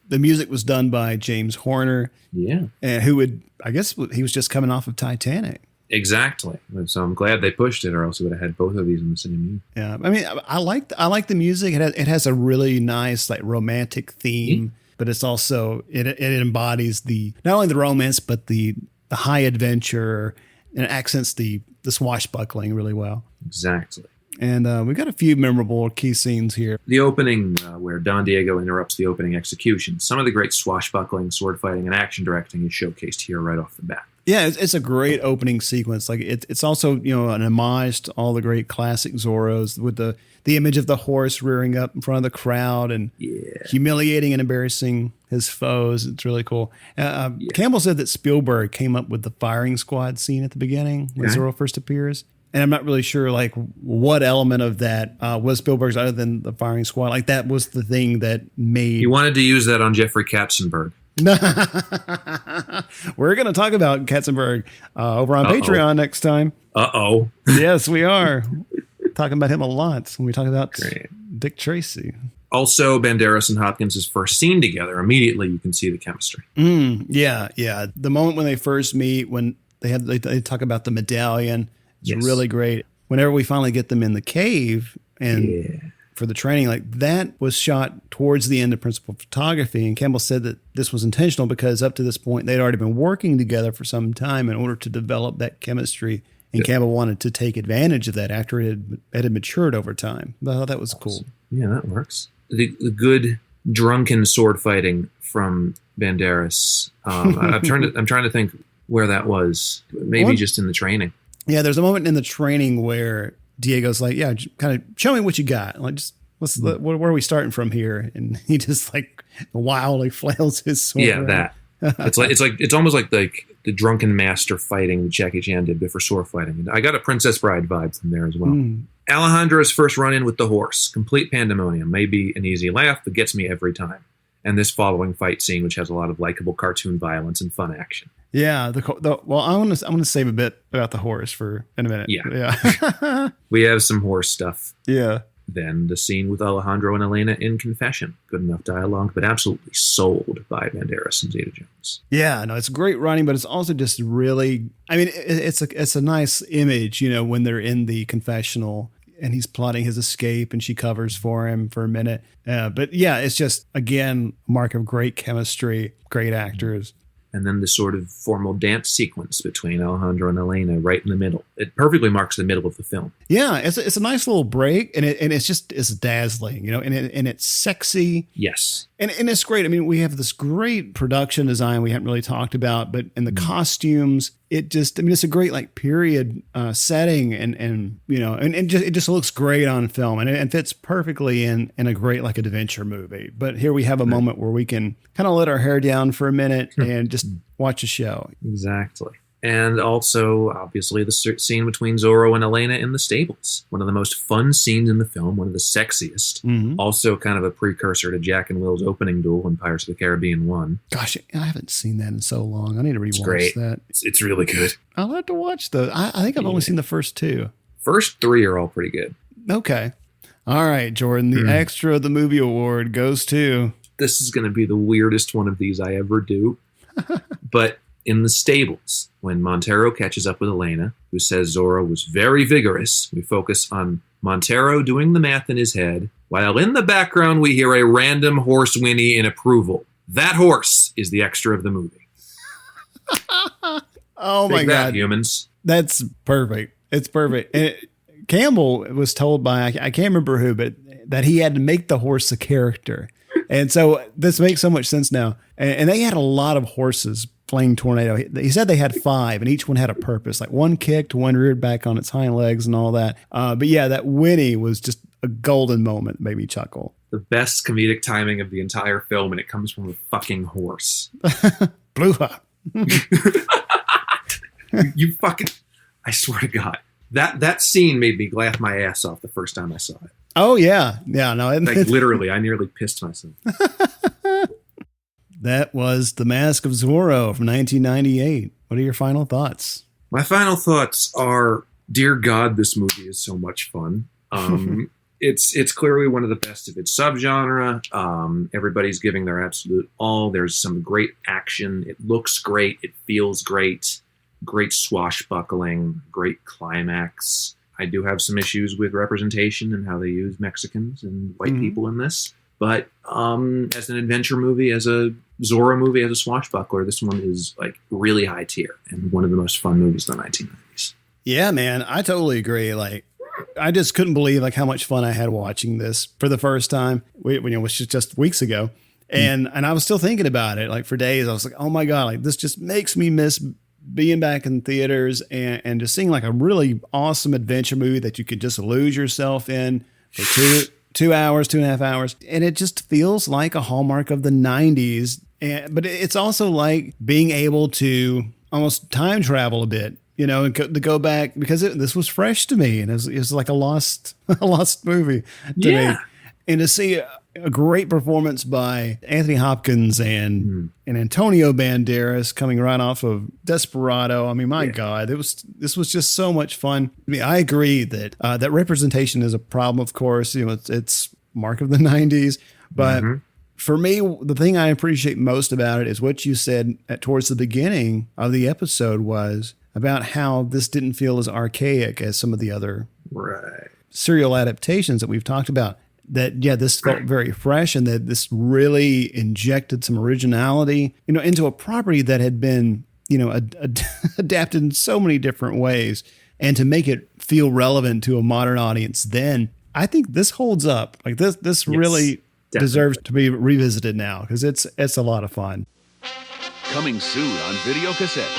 The music was done by James Horner. Yeah. And he was just coming off of Titanic. Exactly. So I'm glad they pushed it, or else we would have had both of these in the same year. Yeah. I mean, I like the music. It has a really nice, like, romantic theme, but it's also, it embodies not only the romance, but the high adventure, and it accents the swashbuckling really well. Exactly. And we've got a few memorable key scenes here. The opening, where Don Diego interrupts the opening execution. Some of the great swashbuckling, sword fighting, and action directing is showcased here right off the bat. Yeah, it's a great opening sequence. Like it's also an homage to all the great classic Zorros with the image of the horse rearing up in front of the crowd and humiliating and embarrassing his foes. It's really cool. Campbell said that Spielberg came up with the firing squad scene at the beginning when Zorro first appears. And I'm not really sure, like, what element of that was Spielberg's other than the firing squad. Like, that was the thing that made... He wanted to use that on Jeffrey Katzenberg. We're going to talk about Katzenberg over on Patreon next time. Uh-oh. Yes, we are. Talking about him a lot when we talk about Dick Tracy. Also, Banderas and Hopkins' first scene together. Immediately, you can see the chemistry. Yeah. The moment when they first meet, when they talk about the medallion... It's really great. Whenever we finally get them in the cave and for the training, like that was shot towards the end of principal photography. And Campbell said that this was intentional because up to this point, they'd already been working together for some time in order to develop that chemistry. And Campbell wanted to take advantage of that after it had matured over time. I thought that was cool. Yeah, that works. The good drunken sword fighting from Banderas. I'm trying to think where that was. Maybe just in the training. Yeah, there's a moment in the training where Diego's like, yeah, kind of show me what you got. Like, just where are we starting from here? And he just like wildly flails his sword. Yeah, that. It's almost like the drunken master fighting that Jackie Chan did before sword fighting. And I got a Princess Bride vibe from there as well. Alejandro's first run in with the horse, complete pandemonium, maybe an easy laugh, but gets me every time. And this following fight scene, which has a lot of likable cartoon violence and fun action. Yeah, well, I'm gonna save a bit about the horse in a minute. Yeah. We have some horse stuff. Yeah. Then the scene with Alejandro and Elena in confession. Good enough dialogue, but absolutely sold by Banderas and Zeta Jones. Yeah, no, it's great writing, but it's also just really. I mean, it's a nice image, when they're in the confessional and he's plotting his escape and she covers for him for a minute. But yeah, it's just again a mark of great chemistry, great actors. And then the sort of formal dance sequence between Alejandro and Elena right in the middle. It perfectly marks the middle of the film. Yeah, it's a nice little break, and it's dazzling, and it's sexy. Yes. And it's great. I mean, we have this great production design we haven't really talked about, but in the costumes, it just, I mean, it's a great like period setting and you know, and it just looks great on film and it fits perfectly in a great like adventure movie. But here we have a moment where we can kind of let our hair down for a minute and just watch a show. Exactly. And also, obviously, the scene between Zorro and Elena in the stables. One of the most fun scenes in the film, one of the sexiest. Mm-hmm. Also kind of a precursor to Jack and Will's opening duel in Pirates of the Caribbean 1. Gosh, I haven't seen that in so long. I need to rewatch that. It's really good. I'll have to watch those. I think I've only seen the first two. First three are all pretty good. Okay. All right, Jordan. The extra of the movie award goes to... This is going to be the weirdest one of these I ever do. But... in the stables, when Montero catches up with Elena, who says Zorro was very vigorous, we focus on Montero doing the math in his head, while in the background we hear a random horse whinny in approval. That horse is the extra of the movie. Oh my God. Humans. That's perfect. It's perfect. And Campbell was told by, I can't remember who, but that he had to make the horse a character. And so this makes so much sense now. And they had a lot of horses playing Tornado. He said they had 5 and each one had a purpose. Like one kicked, one reared back on its hind legs and all that. But yeah, that whinny was just a golden moment. Made me chuckle. The best comedic timing of the entire film, and it comes from a fucking horse. Bluha. You fucking, I swear to God. That scene made me laugh my ass off the first time I saw it. Oh yeah. Yeah, no. Like literally, I nearly pissed myself. That was The Mask of Zorro from 1998. What are your final thoughts? My final thoughts are, dear God, this movie is so much fun. It's clearly one of the best of its subgenre. Everybody's giving their absolute all. There's some great action. It looks great. It feels great. Great swashbuckling. Great climax. I do have some issues with representation and how they use Mexicans and white people in this. But as an adventure movie, as a Zorro movie, as a swashbuckler, this one is like really high tier and one of the most fun movies of the 1990s. Yeah, man, I totally agree. Like, I just couldn't believe like how much fun I had watching this for the first time, which was just weeks ago. And I was still thinking about it like for days. I was like, oh my God, like this just makes me miss being back in theaters and just seeing like a really awesome adventure movie that you could just lose yourself in for 2.5 hours. And it just feels like a hallmark of the 90s. But it's also like being able to almost time travel a bit, you know, and to go back because this was fresh to me and it was like a lost movie to me. And to see a great performance by Anthony Hopkins and Antonio Banderas coming right off of Desperado. I mean, my God, this was just so much fun. I mean, I agree that that representation is a problem, of course. You know, it's mark of the 90s. But for me, the thing I appreciate most about it is what you said towards the beginning of the episode was about how this didn't feel as archaic as some of the other serial adaptations that we've talked about. That, yeah, this felt very fresh and that this really injected some originality, you know, into a property that had been, you know, adapted in so many different ways. And to make it feel relevant to a modern audience then, I think this holds up. Like this really deserves to be revisited now because it's a lot of fun. Coming soon on video cassette.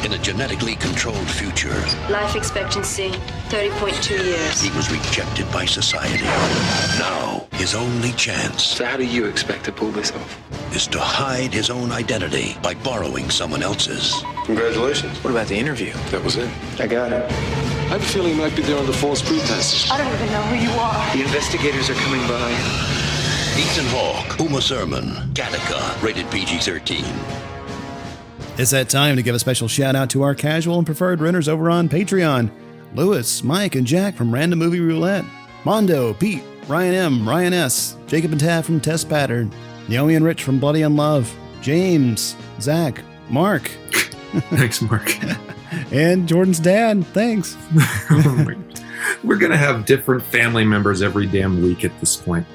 In a genetically controlled future, Life expectancy, 30.2 years. he was rejected by society. Now, his only chance So how do you expect to pull this off? is to hide his own identity by borrowing someone else's. Congratulations. What about the interview? That was it. I got it. I have a feeling he might be there under false pretenses. I don't even know who you are. The investigators are coming by. Ethan Hawke, Uma Thurman, Gattaca, rated PG-13. It's that time to give a special shout out to our casual and preferred renters over on Patreon. Lewis, Mike, and Jack from Random Movie Roulette. Mondo, Pete, Ryan M, Ryan S, Jacob and Tav from Test Pattern. Naomi and Rich from Bloody Unlove. James, Zach, Mark. Thanks, Mark. And Jordan's dad. Thanks. We're going to have different family members every damn week at this point.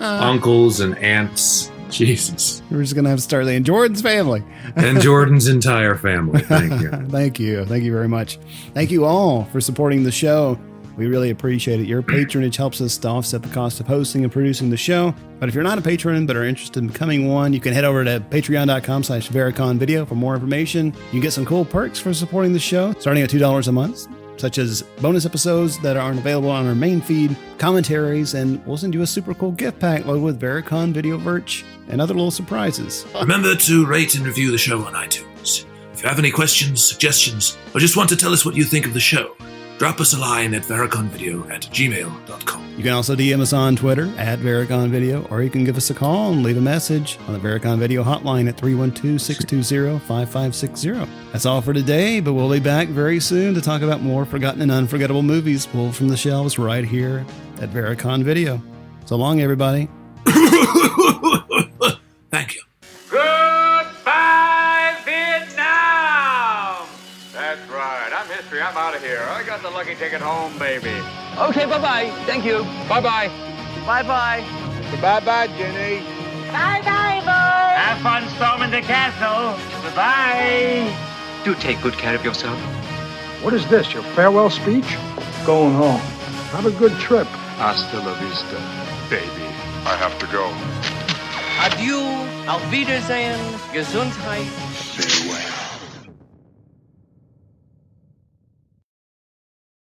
Uncles and aunts. Jesus. We're just going to have to start saying Jordan's family. And Jordan's entire family. Thank you. Thank you. Thank you very much. Thank you all for supporting the show. We really appreciate it. Your patronage helps us to offset the cost of hosting and producing the show. But if you're not a patron but are interested in becoming one, you can head over to patreon.com/VericonVideo for more information. You can get some cool perks for supporting the show, starting at $2 a month, such as bonus episodes that aren't available on our main feed, commentaries, and we'll send you a super cool gift pack loaded with Vericon video merch and other little surprises. Remember to rate and review the show on iTunes. If you have any questions, suggestions, or just want to tell us what you think of the show, drop us a line at vericonvideo@gmail.com. You can also DM us on Twitter at VericonVideo, or you can give us a call and leave a message on the Vericon Video hotline at 312-620-5560. That's all for today, but we'll be back very soon to talk about more forgotten and unforgettable movies pulled from the shelves right here at Vericon Video. So long, everybody. Thank you. Goodbye, Vietnam! That's right. I'm history. I'm out of here. I got the lucky ticket home, baby. Okay, bye-bye. Thank you. Bye-bye. Bye-bye. Bye-bye, Jenny. Bye-bye, boys. Have fun storming the castle. Goodbye. Do take good care of yourself. What is this, your farewell speech? Going home. Have a good trip. Hasta la vista, baby. I have to go. Adieu, auf Wiedersehen, Gesundheit. Farewell.